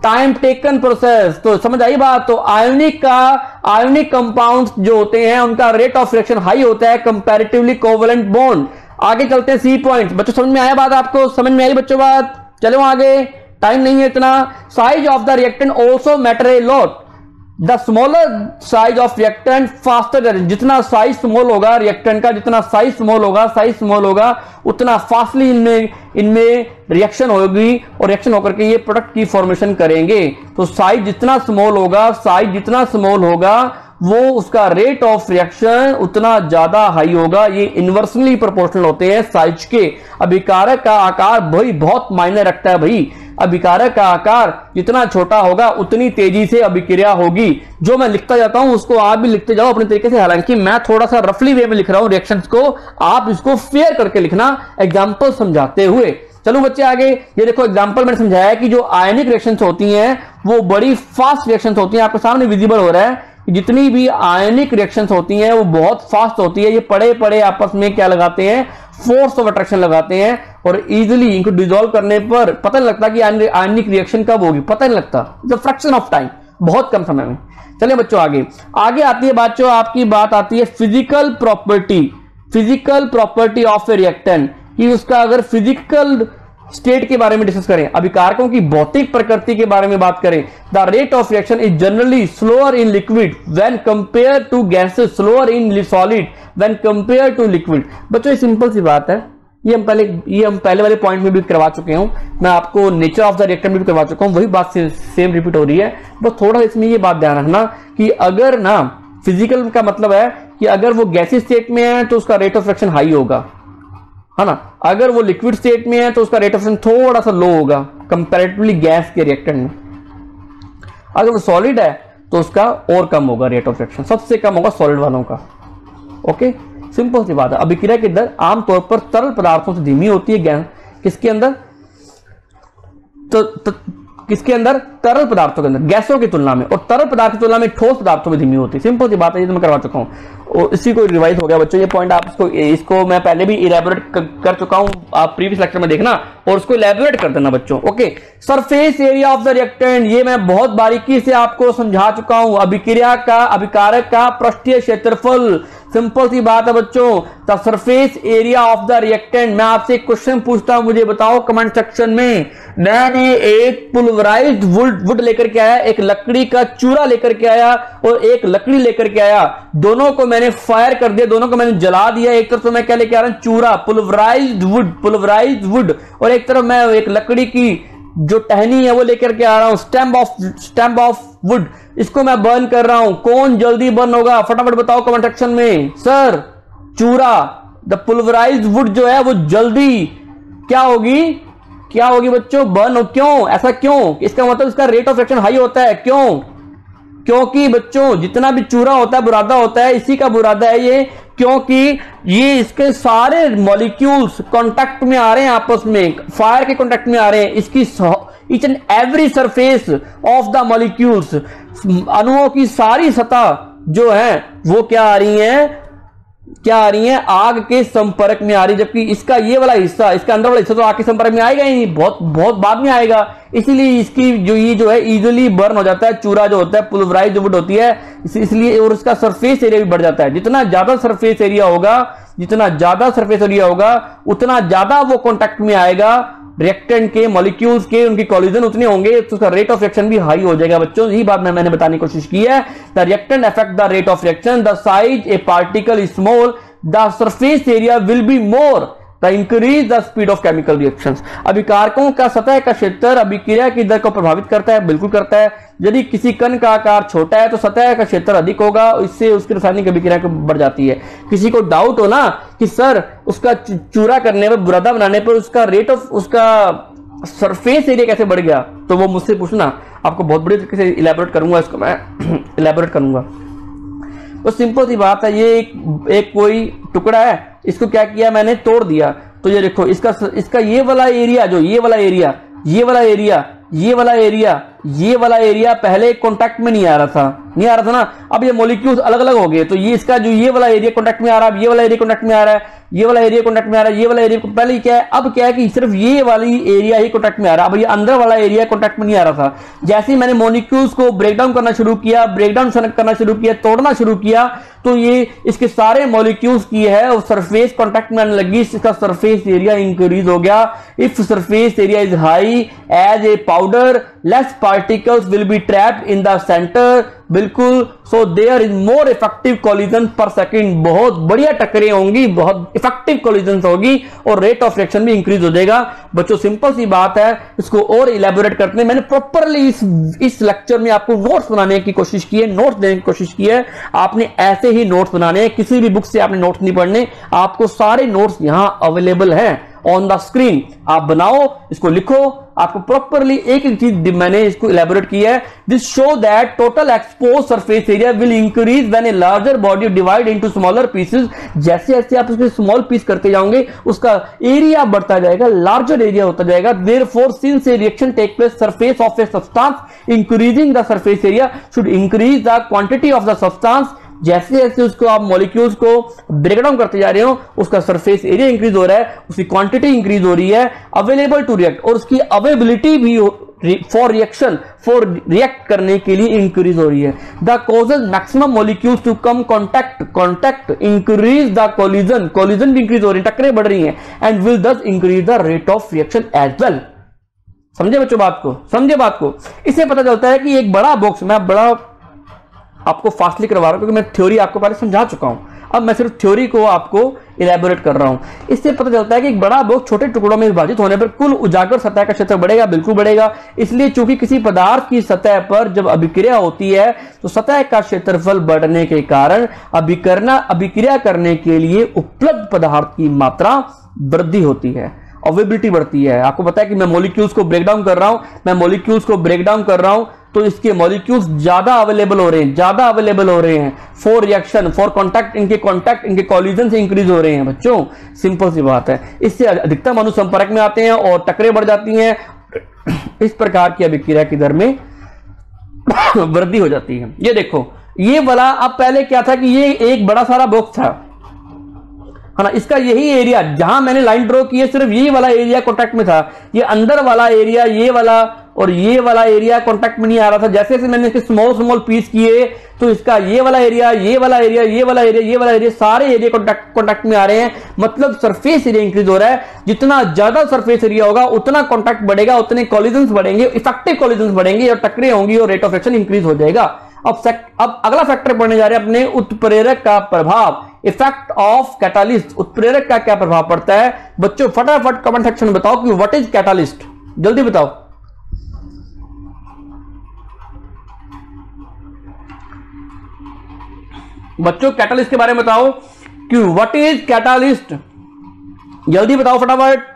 टाइम टेकन प्रोसेस। तो समझ आई बात। तो आयोनिक कंपाउंड्स जो होते हैं उनका रेट ऑफ रिएक्शन हाई होता है कंपैरेटिवली कोवलेंट बॉन्ड। आगे चलते हैं सी पॉइंट। बच्चों समझ में आया बात, आपको समझ में आई बच्चों बात? चलो आगे, टाइम नहीं है इतना। Size of the reactant also matter a lot, the smaller size of reactant faster, जितना साइज स्मॉल होगा रिएक्टेंट का, जितना साइज स्मॉल होगा उतना फास्टली इनमें रिएक्शन होगी और रिएक्शन होकर के ये प्रोडक्ट की फॉर्मेशन करेंगे। तो साइज जितना स्मॉल होगा वो उसका रेट ऑफ रिएक्शन उतना ज्यादा हाई होगा। ये इनवर्सली प्रोपोर्शनल होते हैं साइज के। अभिकारक का आकार भाई बहुत मायने रखता है भाई। अभिकारक का आकार जितना छोटा होगा उतनी तेजी से अभिक्रिया होगी। जो मैं लिखता जाता हूं उसको आप भी लिखते जाओ अपने तरीके से। हालांकि मैं थोड़ा सा रफली वे में लिख रहा हूं रिएक्शंस को, आप इसको फेयर करके लिखना एग्जांपल समझाते हुए। चलो बच्चे आगे, ये देखो एग्जांपल मैंने समझाया कि जो आयनिक रिएक्शंस होती हैं वो बड़ी फास्ट रिएक्शंस होती हैं। आपके सामने विजिबल हो रहा है कि जितनी भी आयनिक रिएक्शंस होती हैं वो बहुत फास्ट होती है। ये पड़े आपस में क्या लगाते हैं, फोर्स ऑफ अट्रैक्शन लगाते हैं और इजीली इनको डिसॉल्व करने पर पता नहीं लगता कि आयनिक रिएक्शन कब होगी, पता नहीं लगता, द फ्रैक्शन ऑफ टाइम, बहुत कम समय में। चलिए बच्चों आगे आती है बच्चों, आपकी बात आती है physical property of A reactant, कि उसका अगर फिजिकल स्टेट के बारे में डिस्कस करें, अभिकारकों की भौतिक प्रकृति के बारे में बात करें। The rate of reaction is generally slower in liquid when compare to gases, slower in solid when compare to liquid. बच्चों ये सिंपल सी बात है, ये हम पहले वाले पॉइंट में भी करवा चुके हूं। मैं आपको नेचर ऑफ द रिएक्टेंट में भी करवा चुका हूं, वही बात सेम रिपीट हो रही है। बस थोड़ा इसमें ये बात ध्यान रखना कि अगर ना फिजिकल का मतलब है कि अगर वो गैसीय स्टेट में है तो उसका रेट ऑफ रिएक्शन हाई होगा, है ना। अगर वो लिक्विड स्टेट में है तो उसका रेट ऑफ रिएक्शन थोड़ा सा लो होगा कंपैरेटिवली गैस के रिएक्टेंट में। अगर वो सॉलिड है तो उसका और कम होगा रेट ऑफ रिएक्शन, सबसे कम होगा सॉलिड वालों का। ओके, सिंपल सी बात है। अभिक्रिया की दर आमतौर पर तरल पदार्थों से धीमी होती है। किसके अंदर? किसके अंदर? तरल पदार्थों के अंदर, गैसों की तुलना में, और तरल पदार्थ की तुलना में ठोस पदार्थों में धीमी होती है। सिंपल सी बात है, ये तो मैं करवा चुका हूं और इसी को रिवाइज हो गया बच्चों। ये पॉइंट आप इसको मैं पहले भी इलेबोरेट कर चुका हूं, आप प्रीवियस लेक्चर में देखना और उसको इलेबोरेट कर देना बच्चों। Okay, surface area of the reactant, ये मैं बहुत बारीकी से आपको समझा चुका हूं। अभिक्रिया का, अभिकारक का पृष्ठीय क्षेत्रफल, सिंपल सी बात है बच्चों। The surface area of the reactant. मैं आपसे एक क्वेश्चन पूछता हूं, मुझे बताओ कमेंट सेक्शन में। मैंने एक पुल्वराइज्ड वुड लेकर के आया, एक लकड़ी का चूरा लेकर के आया और एक लकड़ी लेकर के आया। दोनों को मैंने फायर कर दिया, दोनों को मैंने जला दिया। एक तरफ मैं क्या लेके आ रहा हूं, चूरा, पुल्वराइज्ड वुड, और एक तरफ मैं एक लकड़ी की जो टहनी है वो लेकर के आ रहा हूं, स्टेम ऑफ वुड। इसको मैं बर्न कर रहा हूं। कौन जल्दी बर्न होगा फटाफट बताओ कमेंट सेक्शन में। सर चूरा, द पुल्वराइज्ड वुड जो है वो जल्दी क्या होगी, क्या होगी बच्चों, बर्न हो। क्यों ऐसा, क्यों? इसका मतलब इसका रेट ऑफ रिएक्शन हाई होता है। क्यों? क्योंकि बच्चों जितना भी चूरा होता है, बुरादा होता है, इसी का बुरादा है ये, क्योंकि ये इसके सारे मॉलिक्यूल्स कांटेक्ट में आ रहे हैं, आपस में फायर के कांटेक्ट में आ रहे हैं। इसकी each and every surface of the molecules, अणुओं की सारी सतह जो है वो क्या आ रही है, क्या आ रही है, आग के संपर्क में आ रही। जबकि इसका ये वाला हिस्सा, इसका अंदर वाला हिस्सा तो आग के संपर्क में आएगा ही नहीं, बहुत बहुत बाद में आएगा। इसीलिए इसकी जो ये जो है इजीली बर्न हो जाता है। चूरा जो होता है, पुलवराइज वुड होती है, इसलिए, और इसका सरफेस एरिया भी बढ़ जाता है। जितना ज्यादा सरफेस एरिया होगा, जितना ज्यादा सरफेस एरिया होगा, उतना ज्यादा वो कॉन्टेक्ट में आएगा रिएक्टेंट के, मॉलिक्यूल्स के, उनकी कॉलिजन उतने होंगे, तो उसका रेट ऑफ रिएक्शन भी हाई हो जाएगा। बच्चों यही बात मैंने बताने की कोशिश की है। The reactant affect the rate of reaction, the size a particle small, the surface area will be more, the increase the speed of chemical reactions. अभिकारकों का सतह का क्षेत्र अभिक्रिया की दर को प्रभावित करता है, बिल्कुल करता है। यदि किसी कण का आकार छोटा है तो सतह का क्षेत्र अधिक होगा, इससे उसकी रासायनिक अभिक्रिया बढ़ जाती है। किसी को डाउट हो ना कि सर उसका चूरा करने पर, बुरादा बनाने पर उसका रेट ऑफ, उसका सरफेस एरिया कैसे बढ़ गया, तो वो मुझसे पूछना, आपको बहुत बड़ी तरीके से इलेबोरेट करूंगा, इसको मैं इलेबोरेट करूंगा। तो सिंपल सी बात है, ये एक कोई टुकड़ा है, इसको क्या किया मैंने, तोड़ दिया। तो ये देखो इसका ये वाला एरिया, जो ये वाला एरिया, ये वाला एरिया, ये वाला एरिया, ये वाला एरिया पहले कांटेक्ट में नहीं आ रहा था ना। अब ये मॉलिक्यूल्स अलग अलग हो गए, तो ये इसका जो ये वाला एरिया कांटेक्ट में आ रहा है, ये वाला एरिया कांटेक्ट में आ रहा है, ये वाला एरिया कांटेक्ट में आ रहा है, ये वाला एरिया पहले क्या है, अब क्या है कि सिर्फ ये वाली एरिया ही कांटेक्ट में आ रहा है। अब ये अंदर वाला एरिया कांटेक्ट में नहीं आ रहा था। जैसे ही मैंने मॉलिक्यूल्स को ब्रेक डाउन करना शुरू किया, तोड़ना शुरू किया, तो ये इसके सारे मॉलिक्यूल्स की है सरफेस कांटेक्ट में आने लगी, इसका सरफेस एरिया इंक्रीज हो गया। If surface area is high as a powder, less particles will be trapped in the centre, बिल्कुल। So there is more effective collision per second, बहुत बढ़िया टक्करें होंगी, बहुत इफेक्टिव कोलिजन होगी, और रेट ऑफ रिएक्शन भी इंक्रीज हो जाएगा। बच्चों सिंपल सी बात है, इसको और इलेबोरेट करते हैं। मैंने प्रॉपरली इस लेक्चर में आपको नोट्स बनाने की कोशिश की है, नोट्स देने की कोशिश की है। आपने ऐसे ही नोट्स बनाने हैं, किसी भी बुक से आपने नोट्स नहीं पढ़ने, आपको सारे नोट्स यहां अवेलेबल हैं ऑन द स्क्रीन। आप बनाओ, इसको लिखो, आपको प्रॉपरली एक एक चीज मैंने इसको इलेबोरेट किया है। This show that total expose surface area will increase when a larger body divide into smaller pieces. जैसे जैसे आप उसके स्मॉल पीस करते जाओगे, उसका एरिया बढ़ता जाएगा, लार्जर एरिया होता जाएगा। Therefore since a reaction take place surface of a substance, increasing the surface area should increase the quantity of the substance. जैसे जैसे उसको आप मॉलिक्यूल्स को ब्रेक डाउन करते जा रहे हो, उसका सरफेस एरिया इंक्रीज हो रहा है, उसकी क्वांटिटी इंक्रीज हो रही है, अवेलेबल टू रिएक्ट, और उसकी अवेलेबिलिटी भी फॉर रिएक्शन, फॉर रिएक्ट करने के लिए इंक्रीज हो रही है। The causes maximum molecules to come contact increase the collision भी इंक्रीज हो रही है, टक्करें बढ़ रही हैं, and will thus increase the rate of reaction as well. समझे बच्चों बात को, समझे बात को। इससे पता चलता है कि एक बड़ा बॉक्स, मैं बड़ा आपको फास्टली करवा रहा हूं क्योंकि मैं थ्योरी आपको पहले समझा चुका हूं, अब मैं सिर्फ थ्योरी को आपको इलेबोरेट कर रहा हूं। इससे पता चलता है कि एक बड़ा बॉक्स छोटे टुकड़ों में विभाजित होने पर कुल उजागर सतह का क्षेत्र बढ़ेगा, बिल्कुल बढ़ेगा। इसलिए चूंकि किसी पदार्थ की सतह पर जब अभिक्रिया होती है तो सतह का क्षेत्रफल बढ़ने के कारण अभिक्रिया करने के लिए उपलब्ध पदार्थ की मात्रा वृद्धि होती है, अवेलेबिलिटी बढ़ती है। आपको पता है कि मैं मॉलिक्यूल्स को ब्रेक डाउन कर रहा हूं, तो इसके मॉलिक्यूल्स ज्यादा अवेलेबल हो रहे हैं फॉर रिएक्शन, फॉर कांटेक्ट, इनके कोलिजन से इंक्रीज हो रहे हैं। बच्चों सिंपल सी बात है, इससे अधिकतम अणु संपर्क में आते हैं और टक्करें बढ़ जाती हैं। इस प्रकार की अभिक्रिया की दर में वृद्धि हो जाती है। ये देखो, ये वाला, अब पहले क्या था कि ये एक बड़ा सारा बॉक्स था, है ना, इसका यही एरिया जहां मैंने लाइन ड्रॉ की है, सिर्फ यही वाला एरिया कांटेक्ट में था। ये अंदर वाला एरिया, ये वाला और ये वाला एरिया कांटेक्ट में नहीं आ रहा था। जैसे जैसे मैंने इसके स्मॉल पीस किए, तो इसका ये वाला एरिया, ये वाला एरिया, ये वाला एरिया, ये वाला एरिया, सारे एरिया कांटेक्ट में आ रहे हैं। मतलब सरफेस एरिया इंक्रीज हो रहा है। जितना ज्यादा सरफेस एरिया होगा उतना कांटेक्ट बढ़ेगा, उतने कोलिजन्स बढ़ेंगे, इफेक्टिव कोलिजन्स बढ़ेंगे और टक्करें होंगी और रेट ऑफ रिएक्शन इंक्रीज हो जाएगा। अब अगला फैक्टर पढ़ने जा रहे हैं अपने, उत्प्रेरक का प्रभाव, इफेक्ट ऑफ कैटालिस्ट। उत्प्रेरक का क्या प्रभाव पड़ता है बच्चों? फटाफट कमेंट सेक्शन में बताओ कि व्हाट इज कैटालिस्ट, जल्दी बताओ। बच्चों कैटालिस्ट के बारे में बताओ कि व्हाट इज कैटालिस्ट, जल्दी बताओ फटाफट।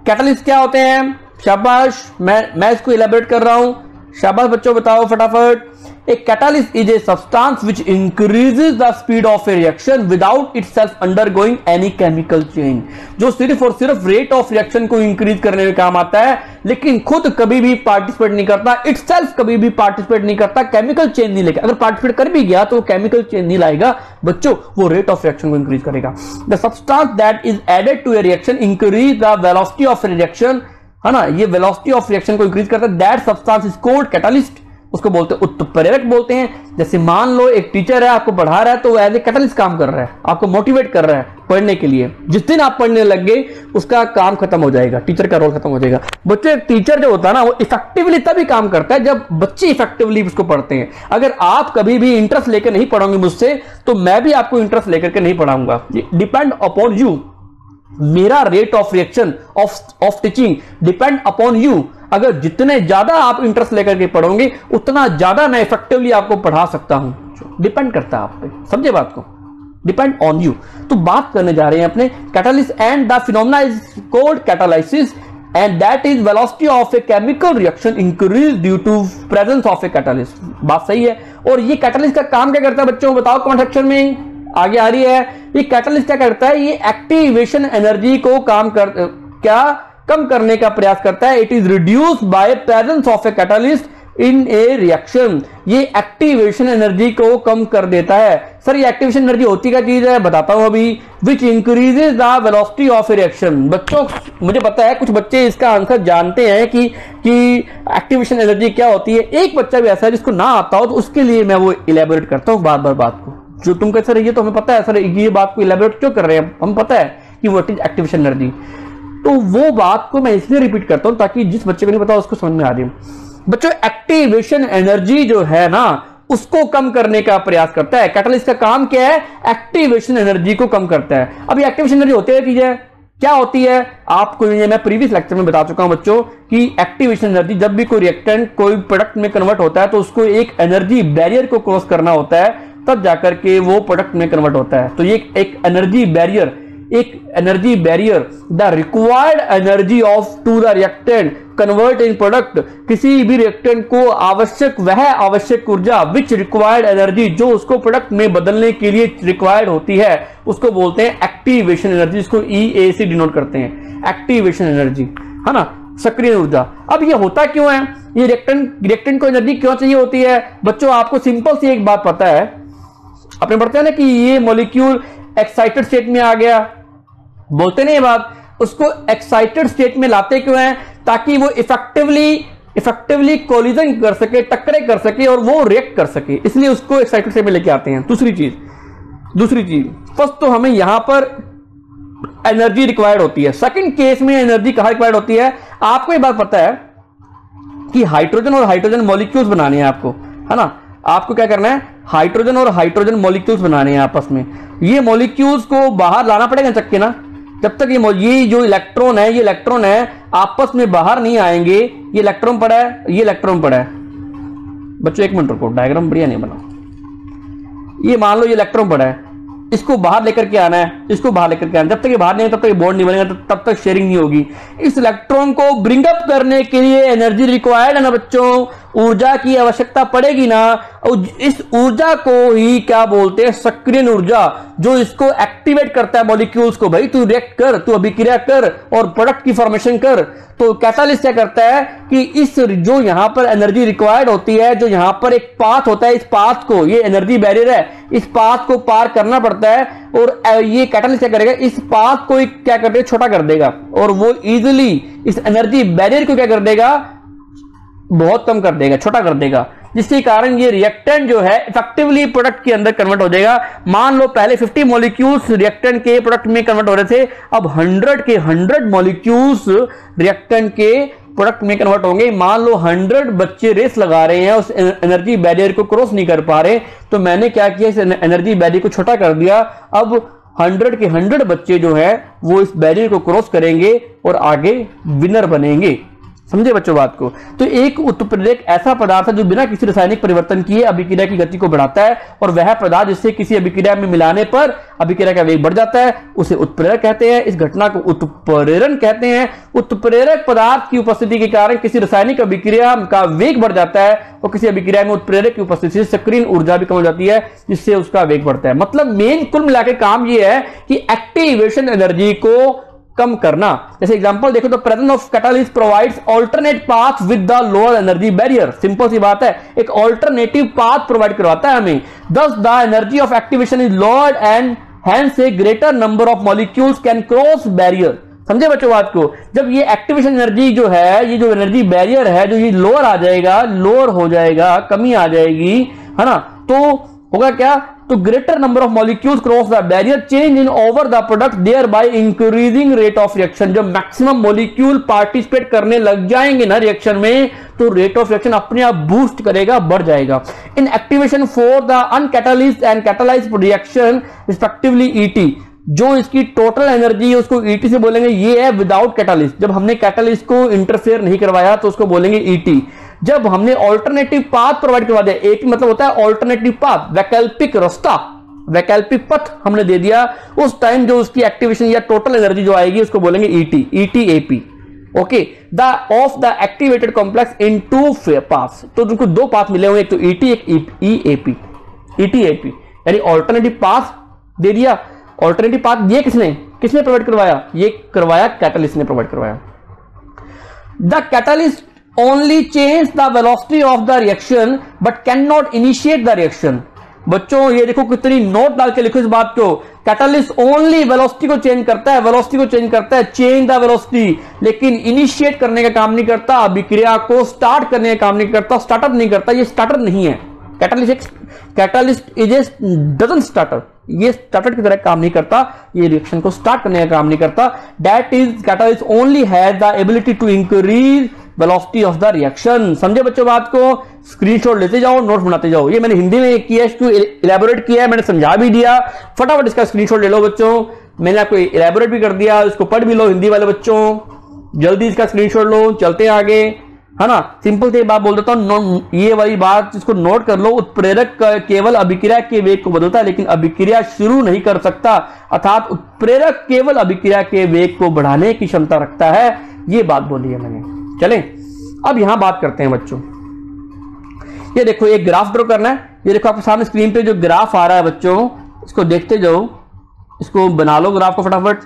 कैटलिस्ट क्या होते हैं? शाबाश, मैं इसको इलेबोरेट कर रहा हूं। शाबाश बच्चों, बताओ फटाफट। A catalyst is a substance which increases the speed of a reaction without itself undergoing any chemical change। जो सिर्फ और सिर्फ रेट ऑफ रिएक्शन को इंक्रीज करने में काम आता है, लेकिन खुद कभी भी पार्टिसिपेट नहीं करता, इटसेल्फ कभी भी पार्टिसिपेट नहीं करता, केमिकल चेंज नहीं लेगा। अगर पार्टिसिपेट कर भी गया तो वो केमिकल चेंज नहीं लाएगा बच्चों, वो रेट ऑफ रिएक्शन को इंक्रीज करेगा। The substance that is added to a reaction increase the velocity of reaction, है ना, ये वेलोसिटी ऑफ रिएक्शन को इंक्रीज करता है। That substance is called catalyst, उसको बोलते हैं उत्प्रेरक बोलते हैं। जैसे मान लो एक टीचर है, आपको पढ़ा रहा है, तो वो एज ए कैटलिस्ट काम कर रहा है, आपको मोटिवेट कर रहा है पढ़ने के लिए। जिस दिन आप पढ़ने लग गए उसका काम खत्म हो जाएगा, टीचर का रोल खत्म हो जाएगा। बच्चे, टीचर जो होता है ना, वो इफेक्टिवली तभी काम करता है जब बच्चे इफेक्टिवली उसको पढ़ते हैं। अगर आप कभी भी इंटरेस्ट लेकर नहीं पढ़ोगे मुझसे, तो मैं भी आपको इंटरेस्ट लेकर के नहीं पढ़ाऊंगा। डिपेंड अपॉन यू, मेरा rate of reaction of teaching depend upon you. अगर जितने ज्यादा आप इंटरेस्ट लेकर के पढ़ोगे, उतना ज्यादा मैं इफेक्टिवली आपको पढ़ा सकता हूं। डिपेंड करता है आप पे, समझे बात को, डिपेंड ऑन यू। तो बात करने जा रहे हैं अपने catalyst and the phenomena is called catalysis and that is velocity of a chemical reaction increase due to presence of a catalyst. बात सही है। और ये कैटलिस्ट का काम क्या करता है बच्चों, बताओ कमेंट सेक्शन में, आगे आ रही है। ये कैटलिस्ट क्या करता है? ये एक्टिवेशन एनर्जी को कम करने का प्रयास करता है। It is reduced by presence of a catalyst in A reaction. ये एक्टिवेशन एनर्जी को कम कर देता है। सर ये एक्टिवेशन एनर्जी होती क्या चीज है, बताता हूं अभी। विच increases the velocity of A reaction. बच्चों, मुझे पता है कुछ बच्चे इसका आंसर जानते हैं कि एक्टिवेशन एनर्जी क्या होती है। एक बच्चा भी ऐसा है जिसको ना आता हो, तो उसके लिए मैं वो इलेबोरेट करता हूं बार बार बात को। जो तुम कह सर ये तो हमें पता है, सर ये बात को इलेबोरेट क्यों कर रहे हैं, हम पता है कि व्हाट इज एक्टिवेशन एनर्जी। तो वो बात को मैं इसलिए रिपीट करता हूं ताकि जिस बच्चे को नहीं पता उसको समझ में आ जाए। बच्चों, एक्टिवेशन एनर्जी जो है ना, उसको कम करने का प्रयास करता है। कैटलिस्ट का काम क्या है? एक्टिवेशन एनर्जी को कम करता है। अब एक्टिवेशन एनर्जी होती है चीज है, क्या होती है आपको मैं प्रीवियस लेक्चर में बता चुका हूं बच्चों कि एक्टिवेशन एनर्जी, जब भी कोई रिएक्टेंट कोई प्रोडक्ट में कन्वर्ट होता है तो उसको एक एनर्जी बैरियर को क्रॉस करना होता है, तब जाकर के वो प्रोडक्ट में कन्वर्ट होता है। तो ये एक energy barrier the required energy of to the reactant convert in product. किसी भी रिएक्टेंट को आवश्यक ऊर्जा विच रिक्वायर्ड एनर्जी, जो उसको प्रोडक्ट में बदलने के लिए रिक्वायर्ड होती है, उसको बोलते हैं एक्टिवेशन एनर्जी। इसको EA से डिनोट करते हैं, एक्टिवेशन एनर्जी, है ना, सक्रिय ऊर्जा। अब ये होता क्यों है? ये रिएक्टेंट को एनर्जी क्यों चाहिए होती है? बच्चों, आपको सिंपल सी एक बात पता है, अपने पढ़ते हैं ना कि ये मॉलिक्यूल एक्साइटेड स्टेट में आ गया, बोलते नहीं ये बात। उसको एक्साइटेड स्टेट में लाते क्यों है? ताकि वो इफेक्टिवली कोलिजन कर सके, टक्करे कर सके और वो रिएक्ट कर सके, इसलिए उसको एक्साइटेड स्टेट में लेके आते हैं। दूसरी चीज फर्स्ट तो हमें यहां पर एनर्जी रिक्वायर्ड होती है। सेकंड केस में एनर्जी कहां रिक्वायर्ड होती है? आपको ये बात पता है कि हाइड्रोजन और हाइड्रोजन मॉलिक्यूल्स बनाने हैं आपको, है ना। आपको क्या करना है? हाइड्रोजन और हाइड्रोजन मॉलिक्यूल्स बनाने हैं आपस में। ये मॉलिक्यूल्स को बाहर लाना पड़ेगा चक्के ना, जब तक ये जो इलेक्ट्रॉन है आपस में बाहर नहीं आएंगे। ये इलेक्ट्रॉन पड़ा है, ये इलेक्ट्रॉन पड़ा है। बच्चों एक मिनट रुको, डायग्राम बढ़िया नहीं बना। ये मान लो ये इलेक्ट्रॉन पड़ा है, इसको बाहर लेकर के आना है, इसको बाहर लेकर के आना। जब तक ये बाहर नहीं है तब तक बॉन्ड नहीं बनेगा, तब तक शेयरिंग नहीं होगी। इस इलेक्ट्रॉन को ब्रिंग अप करने के लिए एनर्जी रिक्वायर्ड है ना बच्चों, ऊर्जा की आवश्यकता पड़ेगी ना। और इस ऊर्जा को ही क्या बोलते हैं? सक्रियण ऊर्जा, जो इसको एक्टिवेट करता है मॉलिक्यूल्स को। भाई तू रिएक्ट कर, तू अभिक्रिया कर और प्रोडक्ट की फॉर्मेशन कर। तो कैटालिस्ट क्या करता है कि इस जो यहां पर एनर्जी रिक्वायर्ड होती है, जो यहां पर एक पाथ होता है, इस पाथ को, ये एनर्जी बैरियर है, इस पाथ को पार करना पड़ता है। और ये कैटालिस्ट क्या करेगा? इस पाथ को क्या कर देगा? छोटा कर देगा, और वो इजिली इस एनर्जी बैरियर को क्या कर देगा? बहुत कम कर देगा, छोटा कर देगा, जिसके कारण ये रिएक्टेंट जो है इफेक्टिवली प्रोडक्ट के अंदर कन्वर्ट हो जाएगा। मान लो पहले 50 मॉलिक्यूल्स रिएक्टेंट के प्रोडक्ट में कन्वर्ट हो रहे थे, अब 100 मॉलिक्यूल्स रिएक्टेंट के प्रोडक्ट में कन्वर्ट होंगे। मान लो 100 बच्चे रेस लगा रहे हैं, उस एनर्जी बैरियर को क्रॉस नहीं कर पा रहे, तो मैंने क्या किया? इस एनर्जी बैरियर को छोटा कर दिया। अब 100 बच्चे जो है वो इस बैरियर को क्रॉस करेंगे और आगे विनर बनेंगे। समझे बच्चों बात को। तो एक उत्प्रेरक ऐसा पदार्थ है जो बिना किसी रासायनिक परिवर्तन किए अभिक्रिया की गति को बढ़ाता है, और वह पदार्थ जिससे किसी अभिक्रिया में मिलाने पर अभिक्रिया का वेग बढ़ जाता है उसे उत्प्रेरक कहते हैं। इस घटना को उत्प्रेरण कहते हैं। उत्प्रेरक पदार्थ की उपस्थिति के कारण किसी रासायनिक अभिक्रिया का वेग बढ़ जाता है, और किसी अभिक्रिया में उत्प्रेरक की उपस्थिति से सक्रिय ऊर्जा भी कम हो जाती है, जिससे उसका वेग बढ़ता है। मतलब मेन कुल मिलाकर काम यह है कि एक्टिवेशन एनर्जी को कम करना। जैसे एग्जांपल देखो तो presence of catalyst provides alternate path with the lower energy barrier. Simple सी बात है, एक अल्टरनेटिव पाथ प्रोवाइड करवाता है हमें। दस the energy of activation is lowered and hence A greater number of molecules can cross barrier. समझे बच्चों बात को। जब ये एक्टिवेशन एनर्जी जो है, ये जो एनर्जी बैरियर है, जो ये लोअर आ जाएगा, लोअर हो जाएगा, कमी आ जाएगी, है ना, तो होगा क्या, तो greater number of molecules cross the barrier, change in over the product, thereby increasing rate of reaction. जब मैक्सिमम मॉलिक्यूल पार्टिसिपेट करने लग जाएंगे ना रिएक्शन में, तो रेट ऑफ रिएक्शन अपने आप बूस्ट करेगा, बढ़ जाएगा। In activation for the uncatalysed and catalysed reaction respectively ET, जो इसकी टोटल एनर्जी है उसको ईटी से बोलेंगे, ये है विदाउट कैटलिस्ट। जब हमने कैटलिस्ट को इंटरफेयर नहीं करवाया तो उसको बोलेंगे ईटी। जब हमने ऑल्टरनेटिव पाथ प्रोवाइड करवा दिया, एक मतलब होता है ऑल्टरनेटिव पाथ, वैकल्पिक रास्ता, वैकल्पिक पथ हमने दे दिया, उस टाइम जो उसकी एक्टिवेशन या टोटल एनर्जी जो आएगी उसको बोलेंगे ET, ETAP. Okay, the of the activated complex in two paths. तो उनको दो पाथ मिले हुए, एक तो ईटी, एक ईएपी, ईटीएपी, यानी ऑल्टरनेटिव पाथ दे दिया। ऑल्टरनेटिव पाथ दिए किसने प्रोवाइड करवाया, ये करवाया कैटलिस्ट ने प्रोवाइड करवाया। The catalyst only change the velocity of the reaction but cannot initiate the reaction। बच्चों ये देखो कितनी नोट डाल के लिखो इस बात को। कैटलिस्ट ओनली वेलोसिटी को चेंज करता है, वेलोसिटी को चेंज करता है, चेंज द वेलोसिटी, लेकिन इनिशिएट करने का काम नहीं करता, अभिक्रिया को स्टार्ट करने का काम नहीं करता, स्टार्टअप नहीं करता। ये स्टार्टर नहीं है catalyst is a doesn't starter, ये स्टार्टर की तरह काम नहीं करता, ये रिएक्शन को स्टार्ट करने का काम नहीं करता। That is catalyst only has the ability to increase velocity of the reaction. समझे बच्चों बात को। स्क्रीनशॉट लेते जाओ, नोट बनाते जाओ। ये मैंने हिंदी में किया, इसको इलेबोरेट किया है, मैंने समझा भी दिया। फटाफट इसका स्क्रीनशॉट ले लो बच्चों, मैंने आपको इलेबोरेट भी कर दिया, इसको पढ़ भी लो हिंदी वाले बच्चों, जल्दी इसका स्क्रीनशॉट लो, चलते हैं आगे, है ना। सिंपल से बात बोल देता हूं, ये वाली बात इसको नोट कर लो। उत्प्रेरक केवल अभिक्रिया के वेग को बदलता है लेकिन अभिक्रिया शुरू नहीं कर सकता, अर्थात उत्प्रेरक केवल अभिक्रिया के वेग को बढ़ाने की क्षमता रखता है। ये बात बोली है मैंने। चलें अब यहां बात करते हैं बच्चों। ये देखो एक ग्राफ ड्रॉ करना है। ये देखो आपके सामने स्क्रीन पे जो ग्राफ आ रहा है बच्चों, इसको देखते जाओ, इसको बना लो ग्राफ को फटाफट।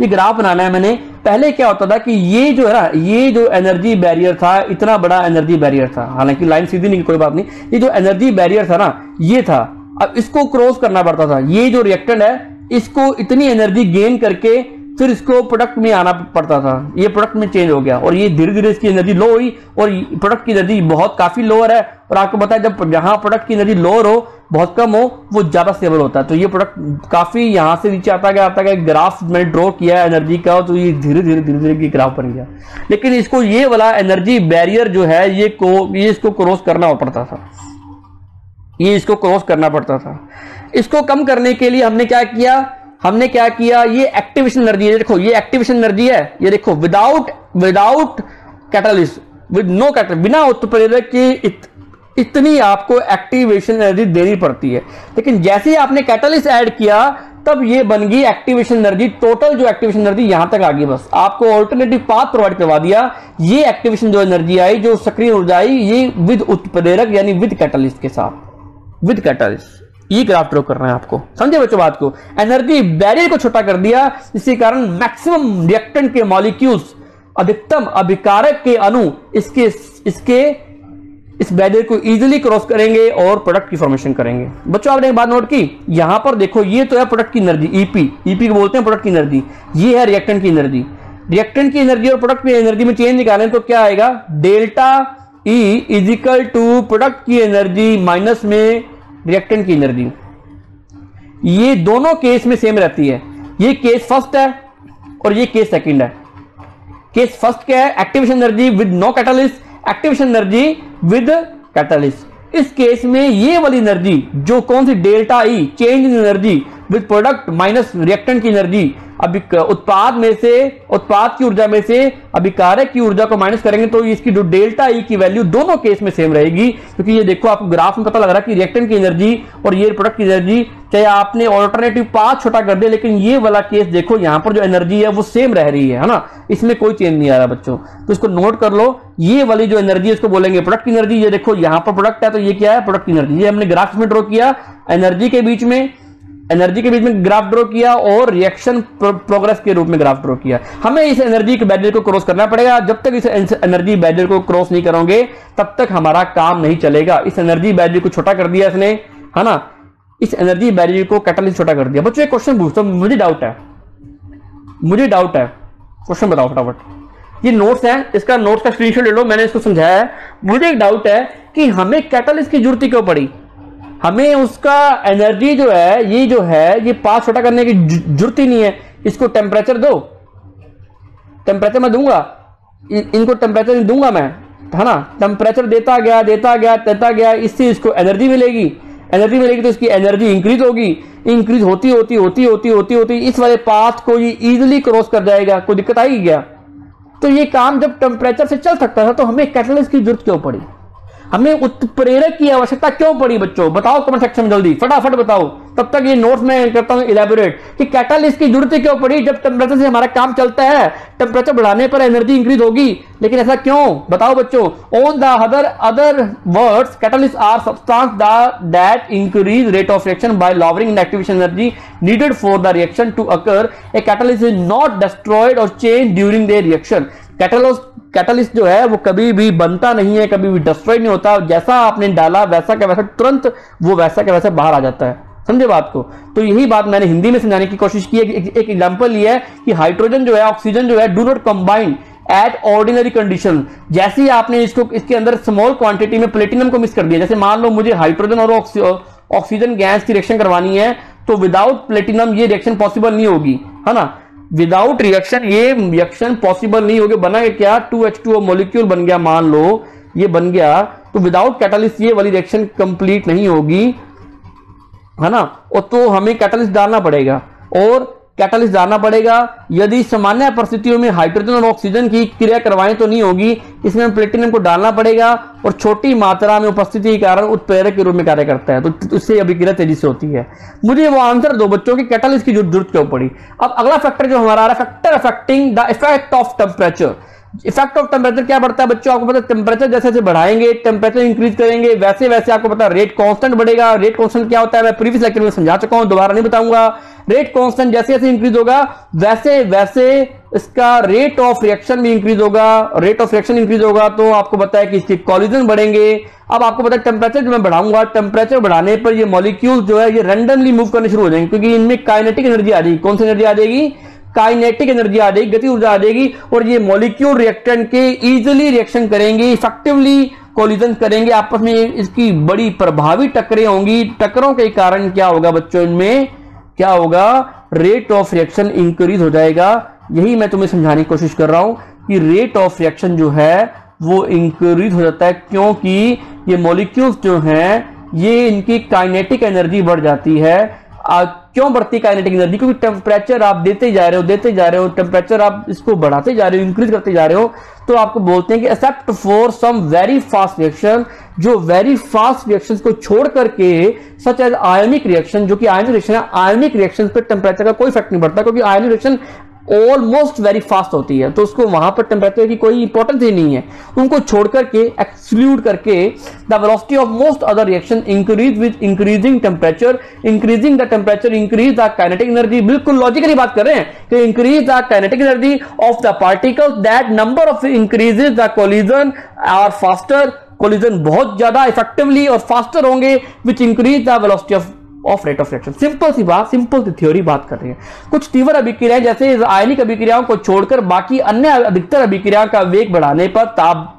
ये ग्राफ बनाना है मैंने। पहले क्या होता था कि ये जो है ना, ये जो एनर्जी बैरियर था, इतना बड़ा एनर्जी बैरियर था, हालांकि लाइन सीधी नहीं, कोई बात नहीं, ये जो एनर्जी बैरियर था ना, ये था। अब इसको क्रॉस करना पड़ता था। ये जो रिएक्टेंट है, इसको इतनी एनर्जी गेन करके फिर इसको प्रोडक्ट में आना पड़ता था। ये प्रोडक्ट में चेंज हो गया और ये धीरे धीरे इसकी एनर्जी लो हुई और प्रोडक्ट की एनर्जी बहुत काफी लोअर है। और आपको पता है जब जहां प्रोडक्ट की एनर्जी लोअर हो, बहुत कम हो, वो ज्यादा स्टेबल होता है। तो ये प्रोडक्ट काफी यहां से नीचे आता गया ग्राफ मैंने ड्रॉ किया एनर्जी का, तो ये धीरे धीरे ग्राफ बन गया। लेकिन इसको ये वाला एनर्जी बैरियर जो है, ये इसको क्रॉस करना पड़ता था, ये इसको क्रॉस करना पड़ता था। इसको कम करने के लिए हमने क्या किया, ये एक्टिवेशन एनर्जी है। देखो ये एक्टिवेशन एनर्जी है, ये देखो without catalyst, with no catalyst, बिना उत्प्रेरक के इतनी आपको एक्टिवेशन एनर्जी देनी पड़ती है। लेकिन जैसे ही आपने कैटलिस्ट ऐड किया, तब ये बन गई एक्टिवेशन एनर्जी। टोटल जो एक्टिवेशन एनर्जी यहां तक आ गई, बस आपको ऑल्टरनेटिव पाथ प्रोवाइड करवा दिया। ये एक्टिवेशन जो एनर्जी आई, जो सक्रिय ऊर्जा आई, ये विद उत्प्रेरक यानी विद कैटलिस्ट के साथ, विद कैटलिस्ट। ये ग्राफ ड्रॉ करना है आपको, समझे बच्चों बात को। एनर्जी बैरियर को छोटा कर दिया, इसी कारण मैक्सिमम रिएक्टेंट के मॉलिक्यूल्स, अधिकतम अभिकारक के अणु इस बैरियर को इजीली क्रॉस करेंगे और प्रोडक्ट की फॉर्मेशन करेंगे। बच्चों आपने एक बात नोट की, यहां पर देखो ये तो है प्रोडक्ट की एनर्जी, ईपी को बोलते हैं प्रोडक्ट की एनर्जी। ये है रिएक्टेंट की एनर्जी। रिएक्टेंट की एनर्जी और प्रोडक्ट की एनर्जी में चेंज निकालें तो क्या आएगा, delta E is equal to product की एनर्जी माइनस में रिएक्टेंट की एनर्जी। ये दोनों केस में सेम रहती है। ये केस फर्स्ट है और ये केस सेकंड है। केस फर्स्ट क्या है, activation energy with no catalyst, activation energy with catalyst. इस केस में ये वाली एनर्जी जो कौन सी delta E, change in energy, with product minus reactant की एनर्जी। अभी उत्पाद में से, उत्पाद की ऊर्जा में से अभिकारक की ऊर्जा को माइनस करेंगे तो इसकी जो डेल्टा ई की वैल्यू दोनों केस में सेम रहेगी, क्योंकि ये देखो आपको ग्राफ में पता लग रहा है कि रिएक्टेंट की एनर्जी और ये प्रोडक्ट की एनर्जी, चाहे आपने ऑल्टरनेटिव पाथ छोटा कर दिया, लेकिन ये वाला केस देखो यहां पर जो एनर्जी है वो सेम रह रही है ना, इसमें कोई चेंज नहीं आ रहा बच्चों। तो इसको नोट कर लो, ये वाली जो एनर्जी है इसको बोलेंगे प्रोडक्ट की एनर्जी। ये देखो यहां पर प्रोडक्ट है तो ये क्या है, प्रोडक्ट की एनर्जी। ये हमने ग्राफ में ड्रॉ किया, एनर्जी के बीच में ग्राफ ड्रॉ किया और रिएक्शन प्रोग्रेस के रूप में ग्राफ ड्रॉ किया। हमें इस एनर्जी के बैरियर को क्रॉस करना पड़ेगा। जब तक इस एनर्जी बैरियर को क्रॉस नहीं करोगे तब तक हमारा काम नहीं चलेगा। इस एनर्जी बैरियर को छोटा कर दिया इसने, है ना, इस एनर्जी बैरियर को कैटलिस्ट छोटा कर दिया। बच्चों एक क्वेश्चन पूछता हूं, मुझे डाउट है, क्वेश्चन बताओ फटाफट। ये नोट्स है, इसका नोट्स का स्क्रीनशॉट ले लो, मैंने इसको समझाया है। मुझे एक डाउट है कि हमें कैटलिस्ट की जरूरत क्यों पड़ी। हमें उसका एनर्जी जो है ये पाथ छोटा करने की जरूरत ही नहीं है। इसको टेम्परेचर दो, टेम्परेचर मैं दूंगा, इनको टेम्परेचर नहीं दूंगा मैं, है ना, टेम्परेचर देता गया, इससे इसको एनर्जी मिलेगी तो इसकी एनर्जी इंक्रीज होगी, इंक्रीज होती इस वाले पाथ को ये इजीली क्रॉस कर जाएगा। कोई दिक्कत आएगी क्या? तो ये काम जब टेम्परेचर से चल सकता था तो हमें कैटलिस्ट की जरूरत क्यों पड़ी, हमें उत्प्रेरक की आवश्यकता क्यों पड़ी? बच्चों बताओ कमेंट सेक्शन में, जल्दी फटाफट बताओ। तब तक ये नोट्स में करता हूं इलैबोरेट कि कैटलिस्ट की जरूरत क्यों पड़ी। जब टेम्परेचर से हमारा काम चलता है, टेम्परेचर बढ़ाने पर एनर्जी इंक्रीज होगी, लेकिन ऐसा क्यों बताओ बच्चों। On the other words, catalyst are substance that increase rate of reaction by lowering the activation energy needed for the reaction to occur. A catalyst is not destroyed or change during the reaction. Catalyst जो है वो कभी भी बनता नहीं है, कभी भी डिस्ट्रॉय नहीं होता। जैसा आपने डाला वैसा का वैसा तुरंत वो वैसा का वैसा बाहर आ जाता है। समझे बात को? तो यही बात मैंने हिंदी में समझाने की कोशिश की है। एक एग्जांपल लिया है कि हाइड्रोजन जो है, ऑक्सीजन जो है, do not combine at ordinary condition. जैसे ही आपने इसके अंदर स्मॉल क्वांटिटी में प्लेटिनम को मिक्स कर दिया, जैसे मान लो मुझे हाइड्रोजन और ऑक्सीजन गैस की रिएक्शन करवानी है, तो विदाउट प्लेटिनम ये रिएक्शन पॉसिबल नहीं होगी, है ना। विदाउट रिएक्शन ये रिएक्शन पॉसिबल नहीं होगी। बना क्या, 2H2O मॉलिक्यूल बन गया, मान लो ये बन गया, तो विदाउट कैटलिस्ट ये वाली रिएक्शन कंप्लीट नहीं होगी, है ना। और तो हमें कैटलिस्ट डालना पड़ेगा। यदि सामान्य परिस्थितियों में हाइड्रोजन और ऑक्सीजन की क्रिया करवाएं तो नहीं होगी, इसमें प्लेटिनम को डालना पड़ेगा और छोटी मात्रा में उपस्थिति के कारण उत्प्रेरक के रूप में कार्य करता है, तो इससे अभिक्रिया तेजी से होती है। मुझे वो आंसर दो बच्चों की कैटलिस्ट की जरूरत क्यों पड़ी। अब अगला फैक्टर जो हमारा आ रहा है, factor affecting the effect of temperature. Effect of temperature क्या बढ़ता है बच्चों, आपको पता है टेम्परेचर जैसे जैसे बढ़ाएंगे, टेम्परेचर इंक्रीज करेंगे, वैसे वैसे आपको पता है रेट कांस्टेंट बढ़ेगा। रेट कांस्टेंट क्या होता है मैं प्रीवियस लेक्चर में समझा चुका हूं, दोबारा नहीं बताऊंगा। रेट कांस्टेंट जैसे जैसे इंक्रीज होगा वैसे वैसे इसका रेट ऑफ रिएक्शन भी इंक्रीज होगा। रेट ऑफ रिएक्शन इंक्रीज होगा तो आपको पता है कि इसके कॉलिजन बढ़ेंगे। अब आपको पता है टेम्परेचर जो मैं बढ़ाऊंगा, टेम्परेचर बढ़ाने पर ये मॉलिक्यूल जो है ये रैंडमली मूव करने शुरू हो जाएंगे, क्योंकि इनमें काइनेटिक एनर्जी आ जाएगी। कौन सी एनर्जी आ जाएगी? काइनेटिक एनर्जी आ जाएगी, गति ऊर्जा आ जाएगी, और ये मॉलिक्यूल रिएक्टेंट के इजीली रिएक्शन करेंगे, इफेक्टिवली कोलिजन करेंगे आपस में। इसकी बड़ी प्रभावी टक्करें होंगी। टक्करों के कारण क्या होगा बच्चों, इनमें क्या होगा, रेट ऑफ रिएक्शन इंक्रीज हो जाएगा। यही मैं तुम्हें समझाने की कोशिश कर रहा हूं कि रेट ऑफ रिएक्शन जो है वो इंक्रीज हो जाता है, क्योंकि ये मॉलिक्यूल्स जो हैं ये इनकी काइनेटिक एनर्जी बढ़ जाती है। क्यों बढ़ती काइनेटिक एनर्जी? क्योंकि टेम्परेचर आप देते जा रहे हो, टेम्परेचर आप इसको बढ़ाते जा रहे हो, इंक्रीज करते जा रहे हो, तो आपको बोलते हैं कि except for some very fast reaction, जो वेरी फास्ट रिएक्शंस को छोड़ करके सच एज आयोनिक रिएक्शन, जो कि आयोनिक रिएक्शन है, आयोनिक रिएक्शन पर टेम्परेचर का कोई इफेक्ट नहीं पड़ता, क्योंकि ionic reaction almost very fast होती है, तो उसको वहां पर टेम्परेचर की कोई इंपॉर्टेंस ही नहीं है। उनको छोड़ करके, एक्सक्लूड करके, the velocity of most other reaction increase with increasing temperature. Increasing the temperature increase the kinetic energy. बिल्कुल लॉजिकली बात कर रहे हैं कि increase the kinetic energy of the particles, that number of increases the collision are faster. Collision बहुत ज्यादा इफेक्टिवली और फास्टर होंगे, which increase the velocity of rate of reaction. Simple सी बात, सिंपल सी थ्योरी बात कर रहे हैं। कुछ तीव्र अभिक्रियाएं जैसे आयनिक अभिक्रियाओं को छोड़कर बाकी अन्य अधिकतर अभिक्रियाओं का वेग बढ़ाने पर ताप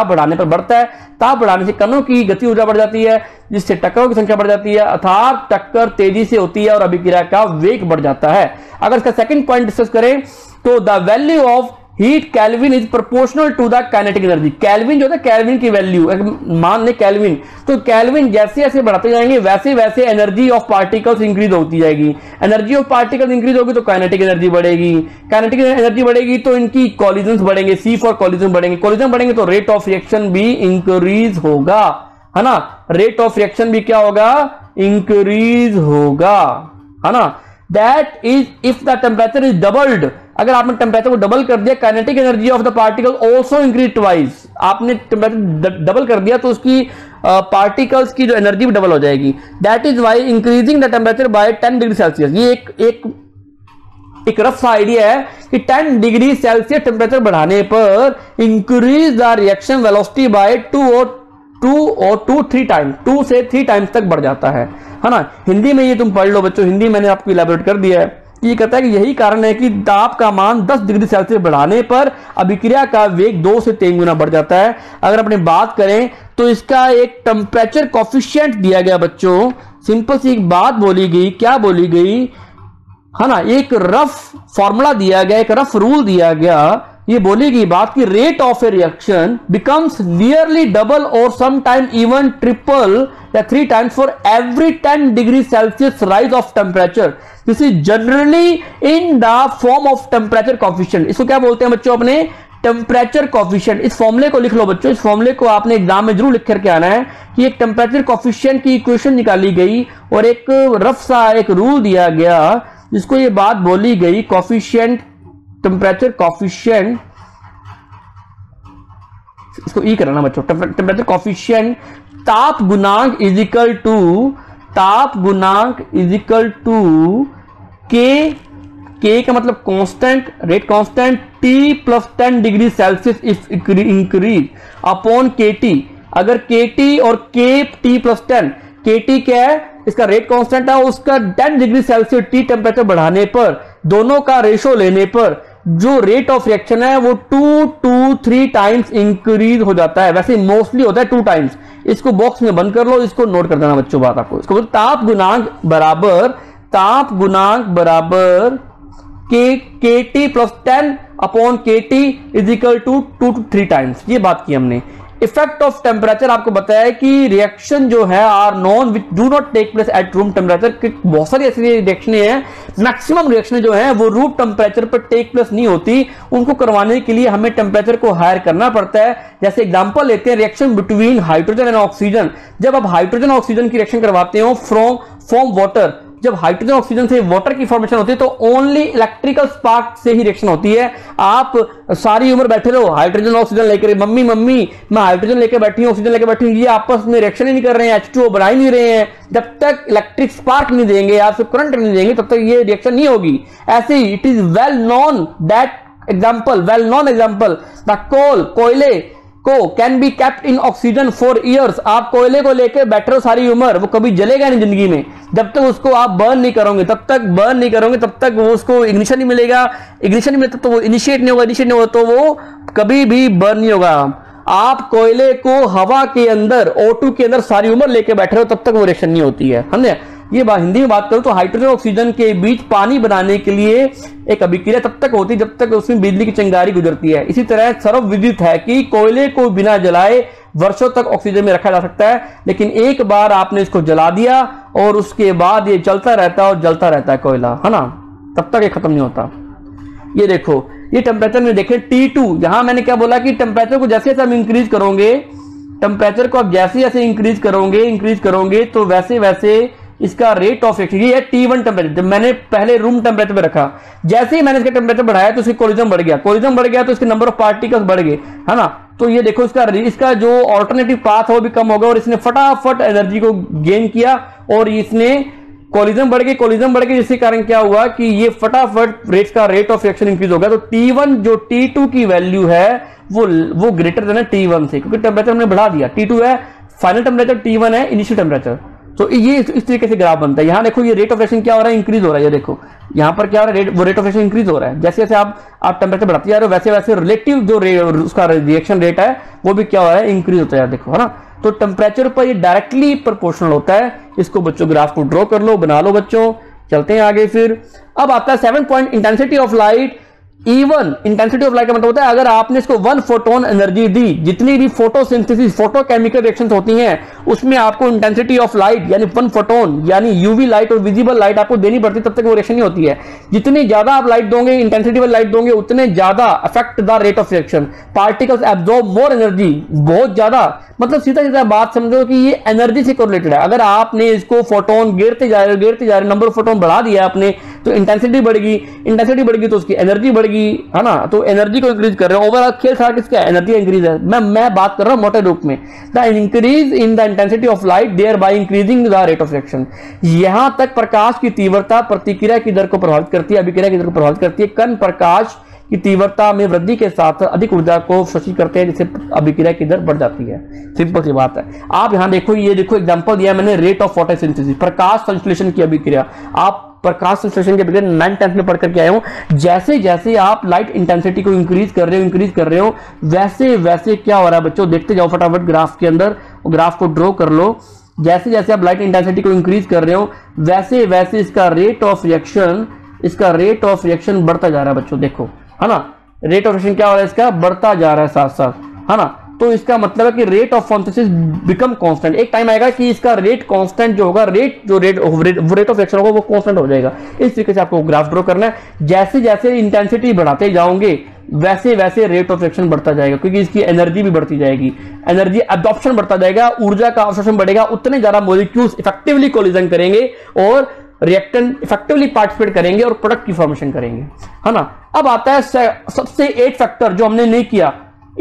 बढ़ाने पर बढ़ता है। ताप बढ़ाने से कणों की गति ऊर्जा बढ़ जाती है, जिससे टक्करों की संख्या बढ़ जाती है, अर्थात टक्कर तेजी से होती है और अभिक्रिया का वेग बढ़ जाता है। अगर इसका सेकंड पॉइंट डिस्कस करें तो the value of heat kelvin is proportional to the kinetic energy. Kelvin जो है केल्विन की वैल्यू मान ले केल्विन, तो केल्विन जैसे जैसे बढ़ाते जाएंगे वैसे वैसे एनर्जी ऑफ पार्टिकल्स इंक्रीज होती जाएगी। एनर्जी ऑफ पार्टिकल्स इंक्रीज होगी तो काइनेटिक एनर्जी बढ़ेगी, काइनेटिक एनर्जी बढ़ेगी तो इनकी कॉलिजन्स बढ़ेंगे, सी फॉर कॉलिजन बढ़ेंगे, कॉलिजन बढ़ेंगे तो रेट ऑफ रिएक्शन भी इंक्रीज होगा, है ना। रेट ऑफ रिएक्शन भी क्या होगा, इंक्रीज होगा, है ना। That is if the temperature is doubled, अगर आपने टेम्परेचर को डबल कर दिया, kinetic energy of the particle also increase twice. आपने टेम्परेचर डबल कर दिया तो उसकी पार्टिकल्स की जो एनर्जी भी डबल हो जाएगी। That is why increasing the temperature by 10 degree Celsius. ये एक रफ सा आइडिया है कि 10 डिग्री सेल्सियस टेम्परेचर बढ़ाने पर increase the reaction velocity bye 2 times, 2 से 3 टाइम्स तक बढ़ जाता है ना। हिंदी में ये तुम पढ़ लो बच्चों, हिंदी मैंने आपको इलैबोरेट कर दिया है। ये कहता है कि यही कारण है कि ताप का मान 10 डिग्री सेल्सियस बढ़ाने पर अभिक्रिया का वेग 2 से 3 गुना बढ़ जाता है। अगर अपने बात करें तो इसका एक टेम्परेचर कोफिशिएंट दिया गया बच्चों, सिंपल सी एक बात बोली गई, क्या बोली गई, है ना, एक रफ फॉर्मूला दिया गया, एक रफ रूल दिया गया। ये बोली गई बात की rate of A reaction becomes nearly double और सम टाइम इवन ट्रिपल या 3 times for every 10 degree Celsius rise of temperature. This is generally in the form of temperature coefficient. इसको क्या बोलते हैं बच्चों, अपने टेम्परेचर कोफिशिएंट। इस फॉर्मूले को लिख लो बच्चों, इस फॉर्मूले को आपने एग्जाम में जरूर लिख करके आना है कि एक टेम्परेचर कोफिशिएंट की इक्वेशन निकाली गई और एक रफ सा एक रूल दिया गया जिसको ये बात बोली गई कोफिशिएंट, टेम्परेचर कोफिशिएंट, इसको ई करना बच्चों, टेम्परेचर कोफिशिएंट ताप गुणांक इज इक्वल टू, ताप गुणांक इज इक्वल टू के का मतलब constant, rate constant, T plus 10 degree Celsius if increase upon KT। अगर KT और KT प्लस 10, KT क्या है, इसका रेट कांस्टेंट है, उसका 10 डिग्री सेल्सियस T टेम्परेचर बढ़ाने पर दोनों का रेशो लेने पर जो रेट ऑफ रिएक्शन है वो 2 to 3 टाइम्स इंक्रीज हो जाता है। वैसे मोस्टली होता है 2 टाइम्स। इसको बॉक्स में बंद कर लो, इसको नोट कर देना बच्चों बात आपको। इसको ताप गुणांक बराबर KT plus 10 upon KT is equal to 2 to 3 times. ये बात की हमने। इफेक्ट ऑफ टेम्परेचर आपको बताया कि रिएक्शन जो है are known which do not take place at room temperature. बहुत सारी ऐसी रिएक्शनें हैं, मैक्सिमम रिएक्शनें जो हैं वो रूम टेम्परेचर पर टेक प्लेस नहीं होती। उनको करवाने के लिए हमें टेम्परेचर को हायर करना पड़ता है। जैसे एग्जांपल लेते हैं reaction between hydrogen and oxygen. जब आप हाइड्रोजन ऑक्सीजन की रिएक्शन करवाते हो फ्रॉम वाटर, जब हाइड्रोजन ऑक्सीजन से वाटर की फॉर्मेशन होती है तो ओनली इलेक्ट्रिकल स्पार्क से ही रिएक्शन होती है। आप सारी उम्र बैठे रहो हाइड्रोजन ऑक्सीजन लेकर, मम्मी मैं हाइड्रोजन लेकर बैठी हूं, ऑक्सीजन लेकर बैठी हूं, ये आपस में रिएक्शन ही नहीं कर रहे हैं, H2O बना ही नहीं रहे हैं। जब तक इलेक्ट्रिक स्पार्क नहीं देंगे या फिर करंट नहीं देंगे तब तक ये रिएक्शन नहीं होगी। ऐसे ही it is well known example the कोयले को can be kept in oxygen for years. आप कोयले को लेकर बैठे रहो सारी उम्र, वो कभी जलेगा नहीं जिंदगी में। जब तक उसको आप बर्न नहीं करोगे तब तक वो उसको इग्निशन नहीं मिलेगा, इग्निशन नहीं मिलेगा तो वो इनिशिएट नहीं होगा तो वो कभी भी बर्न नहीं होगा। आप कोयले को हवा के अंदर O2 के अंदर सारी उम्र लेके बैठे रहो तब तक वो रिएक्शन नहीं होती है। हमने ये बात हिंदी में बात करूं तो हाइड्रोजन ऑक्सीजन के बीच पानी बनाने के लिए एक अभिक्रिया तब तक होती है जब तक उसमें बिजली की चिंगारी गुजरती है। इसी तरह सर्वविदित है कि कोयले को बिना जलाए वर्षों तक ऑक्सीजन में रखा जा सकता है, लेकिन एक बार आपने इसको जला दिया और उसके बाद ये चलता रहता है और जलता रहता है कोयला, है ना, तब तक ये खत्म नहीं होता। ये देखो ये टेम्परेचर में देखें T2, यहां मैंने क्या बोला कि टेम्परेचर को जैसे जैसे हम इंक्रीज करोगे, टेम्परेचर को आप जैसे जैसे इंक्रीज करोगे तो वैसे वैसे इसका रेट ऑफ रिएक्शन, ये है T1 टेम्परेचर। मैंने पहले रूम टेम्परेचर पे रखा, जैसे ही मैंने इसका टेम्परेचर बढ़ाया तो इसकी कोलिजन बढ़ गया तो इसके नंबर ऑफ पार्टिकल्स बढ़ गए, है ना। तो ये देखो इसका जो ऑल्टरनेटिव पाथ है वो भी कम होगा और इसने फटाफट एनर्जी को गेन किया और इसने कोलिजन बढ़ गई जिसके कारण क्या हुआ कि ये फटाफट रेट ऑफ रिएक्शन इंक्रीज होगा। तो T1 जो T2 की वैल्यू है वो ग्रेटर देन है T1 से, क्योंकि टेम्परेचर हमने बढ़ा दिया। T2 है फाइनल टेम्परेचर, T1 है इनिशियल टेम्परेचर। तो ये इस तरीके से ग्राफ बनता है। यहां देखो ये रेट ऑफ रिएक्शन क्या हो रहा है, इंक्रीज हो रहा है। ये देखो यहां पर क्या हो रहा है, वो रेट ऑफ रिएक्शन इंक्रीज हो रहा है। जैसे जैसे आप टेम्परेचर बढ़ाते जा रहे हो वैसे वैसे रिलेटिव जो उसका रिएक्शन रेट है वो भी क्या हो रहा है, इंक्रीज होता है, देखो, है ना। तो टेम्परेचर पर ये डायरेक्टली प्रोपोर्शनल होता है। इसको बच्चों ग्राफ को ड्रॉ कर लो, बना लो बच्चों। चलते हैं आगे फिर। अब आता है 7 point intensity of light. Even intensity of light का मतलब होता है अगर आपने इसको 1 फोटोन एनर्जी दी, जितनी भी फोटोसिंथेसिस फोटोकेमिकल रिएक्शंस होती हैं उसमें आपको इंटेंसिटी ऑफ लाइट यानी 1 फोटोन यानी यूवी लाइट और विजिबल लाइट आपको देनी पड़ती है, तब तक वो रिएक्शन नहीं होती है। जितनी ज्यादा आप लाइट दोगे, इंटेंसिटी वाली लाइट दोगे, उतने ज्यादा affect the rate of reaction, particles absorb more energy, बहुत ज्यादा। मतलब सीधा सीधा बात समझो कि ये एनर्जी से कोरिलेटेड है। अगर आपने इसको फोटोन गिरते जा रहे नंबर ऑफ फोटोन बढ़ा दिया आपने तो इंटेंसिटी बढ़ेगी तो उसकी एनर्जी बढ़ेगी, है ना। तो एनर्जी को इंक्रीज कर रहे हो, ओवरऑल खेल सारा किसका है, एनर्जी इंक्रीज है। मैं बात कर रहा हूं मोटे रूप में, the increase in the intensity of light thereby increasing the rate of reaction. यहां तक प्रकाश की तीव्रता प्रतिक्रिया की दर को प्रभावित करती है, अभिक्रिया की दर को प्रभावित करती है। कण प्रकाश की तीव्रता में वृद्धि के साथ अधिक ऊर्जा को शोषित करते हैं, जिससे अभिक्रिया की दर बढ़ जाती है। सिंपल सी बात है। आप यहां देखो, ये देखो एग्जांपल दिया मैंने, रेट ऑफ फोटोसिंथेसिस, प्रकाश संश्लेषण की अभिक्रिया। आप प्रकाश संश्लेषण के अभिक्रिया 9th 10th में पढ़ करके आए हो। जैसे जैसे आप लाइट इंटेंसिटी को इंक्रीज कर रहे हो वैसे वैसे क्या हो रहा है बच्चों, देखते जाओ फटाफट ग्राफ के अंदर, ग्राफ को ड्रॉ कर लो। जैसे जैसे आप लाइट इंटेंसिटी को इंक्रीज कर रहे हो वैसे वैसे इसका रेट ऑफ रिएक्शन बढ़ता जा रहा है बच्चों, देखो, है ना। रेट ऑफ रिएक्शन क्या हो रहा है, इसका बढ़ता जा रहा है साथ साथ, है ना। तो इसका मतलब है कि rate of photosynthesis become constant. एक टाइम आएगा कि इसका रेट कांस्टेंट जो होगा, रेट ऑफ रिएक्शन होगा वो कांस्टेंट हो जाएगा। इस तरीके से आपको ग्राफ ड्रॉ करना है। जैसे जैसे इंटेंसिटी बढ़ाते जाओगे वैसे वैसे रेट ऑफ रिएक्शन बढ़ता जाएगा, क्योंकि इसकी एनर्जी भी बढ़ती जाएगी, एनर्जी एब्जॉर्प्शन बढ़ता जाएगा, ऊर्जा का अवशोषण बढ़ेगा, उतने ज्यादा मॉलिक्यूल्स इफेक्टिवली कोलिजन करेंगे और रिएक्टेंट इफेक्टिवली पार्टिसिपेट करेंगे और प्रोडक्ट की फॉर्मेशन करेंगे, है ना। अब आता है सबसे 8 फैक्टर जो हमने नहीं किया।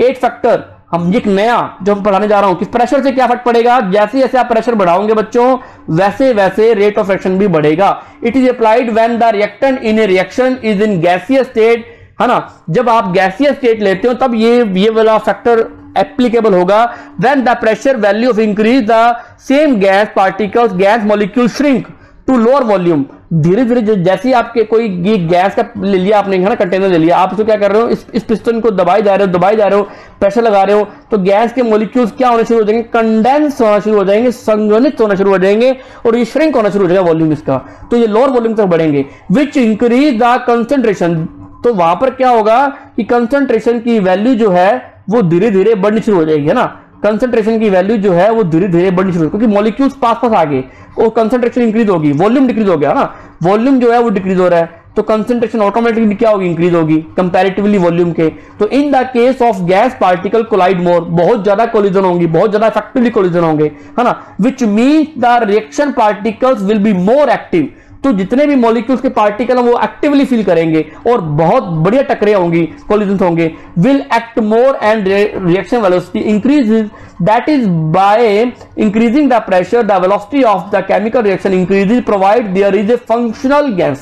8 फैक्टर हम एक नया जो हम पढ़ाने जा रहा हूं कि प्रेशर से क्या फर्क पड़ेगा। जैसे जैसे आप प्रेशर बढ़ाओगे बच्चों वैसे वैसे रेट ऑफ रिएक्शन भी बढ़ेगा। It is applied when the reactant in A reaction is in gaseous state, है ना। जब आप गैसियस स्टेट लेते हो तब ये वाला फैक्टर एप्लीकेबल होगा। When the pressure value of increase the same gas particles gas molecule shrink to lower volume. धीरे धीरे जैसे आपके कोई गैस का ले लिया आपने, है ना, कंटेनर ले लिया, आप इसको क्या कर रहे हो, इस पिस्टन को दबाए जा रहे हो, प्रेशर लगा रहे हो, तो गैस के मॉलिक्यूल्स क्या होने शुरू हो जाएंगे, कंडेंस होना शुरू हो जाएंगे, संघनित होना शुरू हो जाएंगे और ये श्रिंक होना शुरू हो जाएगा वॉल्यूम इसका, तो ये लोअर वॉल्यूम तक बढ़ेंगे। विच इंक्रीज द कंसंट्रेशन, तो वहां पर क्या होगा कि कंसंट्रेशन की वैल्यू जो है वो धीरे धीरे बढ़नी शुरू हो जाएगी, है ना। कंसंट्रेशन की वैल्यू जो है वो धीरे धीरे बढ़नी शुरू, क्योंकि मॉलिक्यूल्स पास आ गए और कंसंट्रेशन इंक्रीज होगी, वॉल्यूम डिक्रीज हो गया ना, वॉल्यूम जो है वो डिक्रीज हो रहा है, तो कंसंट्रेशन ऑटोमेटिकली क्या होगी, इंक्रीज होगी कंपैरेटिवली वॉल्यूम के। तो in the case of gas particle collide more, बहुत ज्यादा कोलिजन होंगी, बहुत ज्यादा इफेक्टिवली कोलिजन होंगे, है ना। Which means the reaction particles will be more active, तो जितने भी मॉलिक्यूल्स के पार्टिकल हैं वो एक्टिवली फील करेंगे और बहुत बढ़िया टकरे होंगी, कोलिजन होंगे। Will act more and reaction velocity increases, that is by increasing the pressure the velocity of the chemical reaction increases provide there is a functional gas.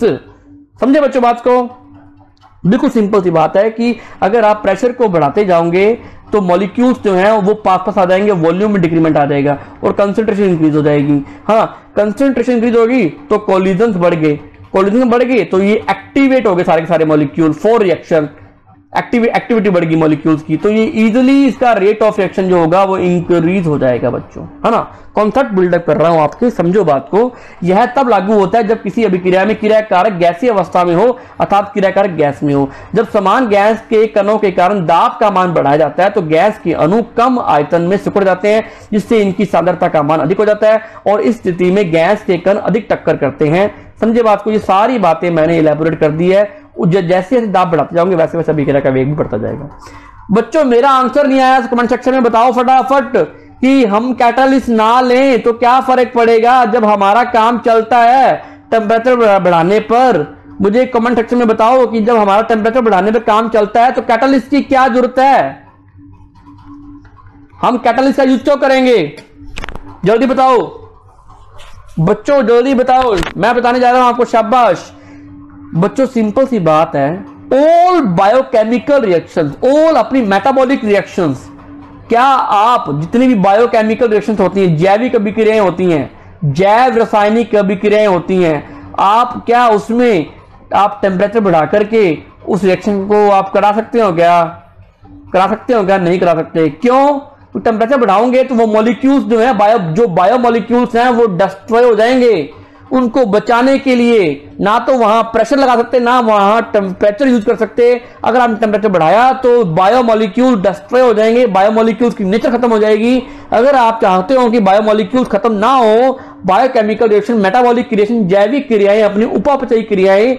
समझे बच्चों बात को, बिल्कुल सिंपल सी बात है कि अगर आप प्रेशर को बढ़ाते जाओगे तो मॉलिक्यूल्स जो हैं वो पास आ जाएंगे, वॉल्यूम में डिक्रीमेंट आ जाएगा और कंसंट्रेशन इंक्रीज हो जाएगी। हाँ, कंसंट्रेशन इंक्रीज होगी तो कोलिजन्स बढ़ गए तो ये एक्टिवेट हो गए सारे के सारे मॉलिक्यूल फॉर रिएक्शन, एक्टिविटी बढ़ेगी मॉलिक्यूल्स की, तो ये इजीली इसका रेट ऑफ रिएक्शन जो होगा वो इंक्रीज हो जाएगा बच्चों, है ना। कॉन्सेप्ट बिल्डअप कर रहा हूं आपके, समझो बात को। यह तब लागू होता है जब किसी अभिक्रिया में क्रियाकारक गैसीय अवस्था में हो अर्थात क्रियाकारक गैस में हो। जब समान गैस के कणों के कारण दाब का मान बढ़ाया जाता है तो गैस के अणु कम आयतन में सिकुड़ जाते हैं, जिससे इनकी सांद्रता का मान अधिक हो जाता है और इस स्थिति में गैस के कण अधिक टक्कर करते हैं। समझे बात को, ये सारी बातें मैंने इलेबोरेट कर दी है। जैसे जैसे दाब बढ़ाते जाओगे वैसे वैसे अभिक्रिया का वेग भी बढ़ता जाएगा। बच्चों मेरा आंसर नहीं आया कमेंट सेक्शन में बताओ फटाफट कि हम कैटालिस्ट ना लें तो क्या फर्क पड़ेगा जब हमारा काम चलता है टेम्परेचर बढ़ाने पर। मुझे कमेंट सेक्शन में बताओ कि जब हमारा टेम्परेचर बढ़ाने पर काम चलता है तो कैटालिस्ट की क्या जरूरत है, हम कैटालिस्ट का यूज क्यों करेंगे, जल्दी बताओ बच्चों, जल्दी बताओ। मैं बताने जा रहा हूं आपको, शाबाश बच्चों। सिंपल सी बात है, ऑल बायोकेमिकल रिएक्शंस, ऑल अपनी मेटाबॉलिक रिएक्शंस, क्या आप जितनी भी बायोकेमिकल रिएक्शंस होती हैं, जैविक अभिक्रियाएं होती हैं, जैव रासायनिक अभिक्रियाएं होती हैं, आप क्या उसमें आप टेम्परेचर बढ़ा करके उस रिएक्शन को आप करा सकते हो क्या, नहीं करा सकते। क्यों? तो टेम्परेचर बढ़ाओगे तो वो मॉलिक्यूल्स जो है बायो मॉलिक्यूल्स हैं वो डिस्ट्रॉय हो जाएंगे, उनको बचाने के लिए ना तो वहां प्रेशर लगा सकते, ना वहां टेम्परेचर यूज कर सकते। अगर आपने टेम्परेचर बढ़ाया तो बायोमोलिक्यूल डिस्ट्रॉय हो जाएंगे, बायोमोलिक्यूल्स की नेचर खत्म हो जाएगी। अगर आप चाहते हो कि बायोमोलिक्यूल्स खत्म ना हो, बायोकेमिकल रिएक्शन, मेटाबॉलिक क्रिएशन, जैविक क्रियाएं, अपनी उपापचयी क्रियाएं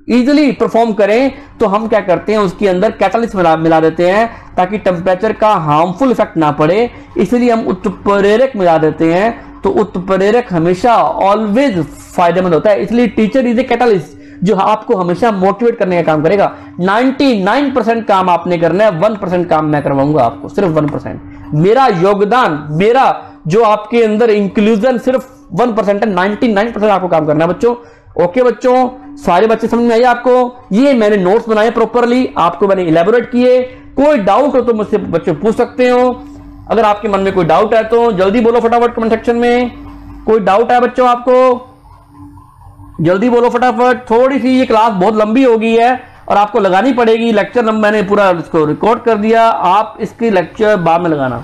इजिली परफॉर्म करें, तो हम क्या करते हैं, उसके अंदर कैटालिस्ट मिला देते हैं ताकि टेम्परेचर का हार्मफुल इफेक्ट ना पड़े। इसलिए हम उत्प्रेरक मिला देते हैं। तो उत्प्रेरक हमेशा ऑलवेज फायदेमंद होता है। इसलिए टीचर इज ए कैटालिस्ट जो आपको हमेशा मोटिवेट करने का काम करेगा। 99% काम आपने करना है, 1% काम मैं करवाऊंगा आपको, सिर्फ 1%। मेरा योगदान, मेरा जो आपके अंदर इंक्लूजन सिर्फ 1% है, 99% आपको काम करना है बच्चों। ओके बच्चों, सारे बच्चे समझ में आइए आपको। ये मैंने नोट्स बनाए प्रॉपरली, आपको मैंने इलेबोरेट किए। कोई डाउट हो तो मुझसे बच्चे पूछ सकते हो। अगर आपके मन में कोई डाउट है तो जल्दी बोलो फटाफट कमेंट सेक्शन में। कोई डाउट है बच्चों आपको, जल्दी बोलो फटाफट। थोड़ी सी ये क्लास बहुत लंबी हो गई है और आपको लगानी पड़ेगी लेक्चर नंबर, मैंने पूरा इसको रिकॉर्ड कर दिया, आप इसकी लेक्चर बाद में लगाना।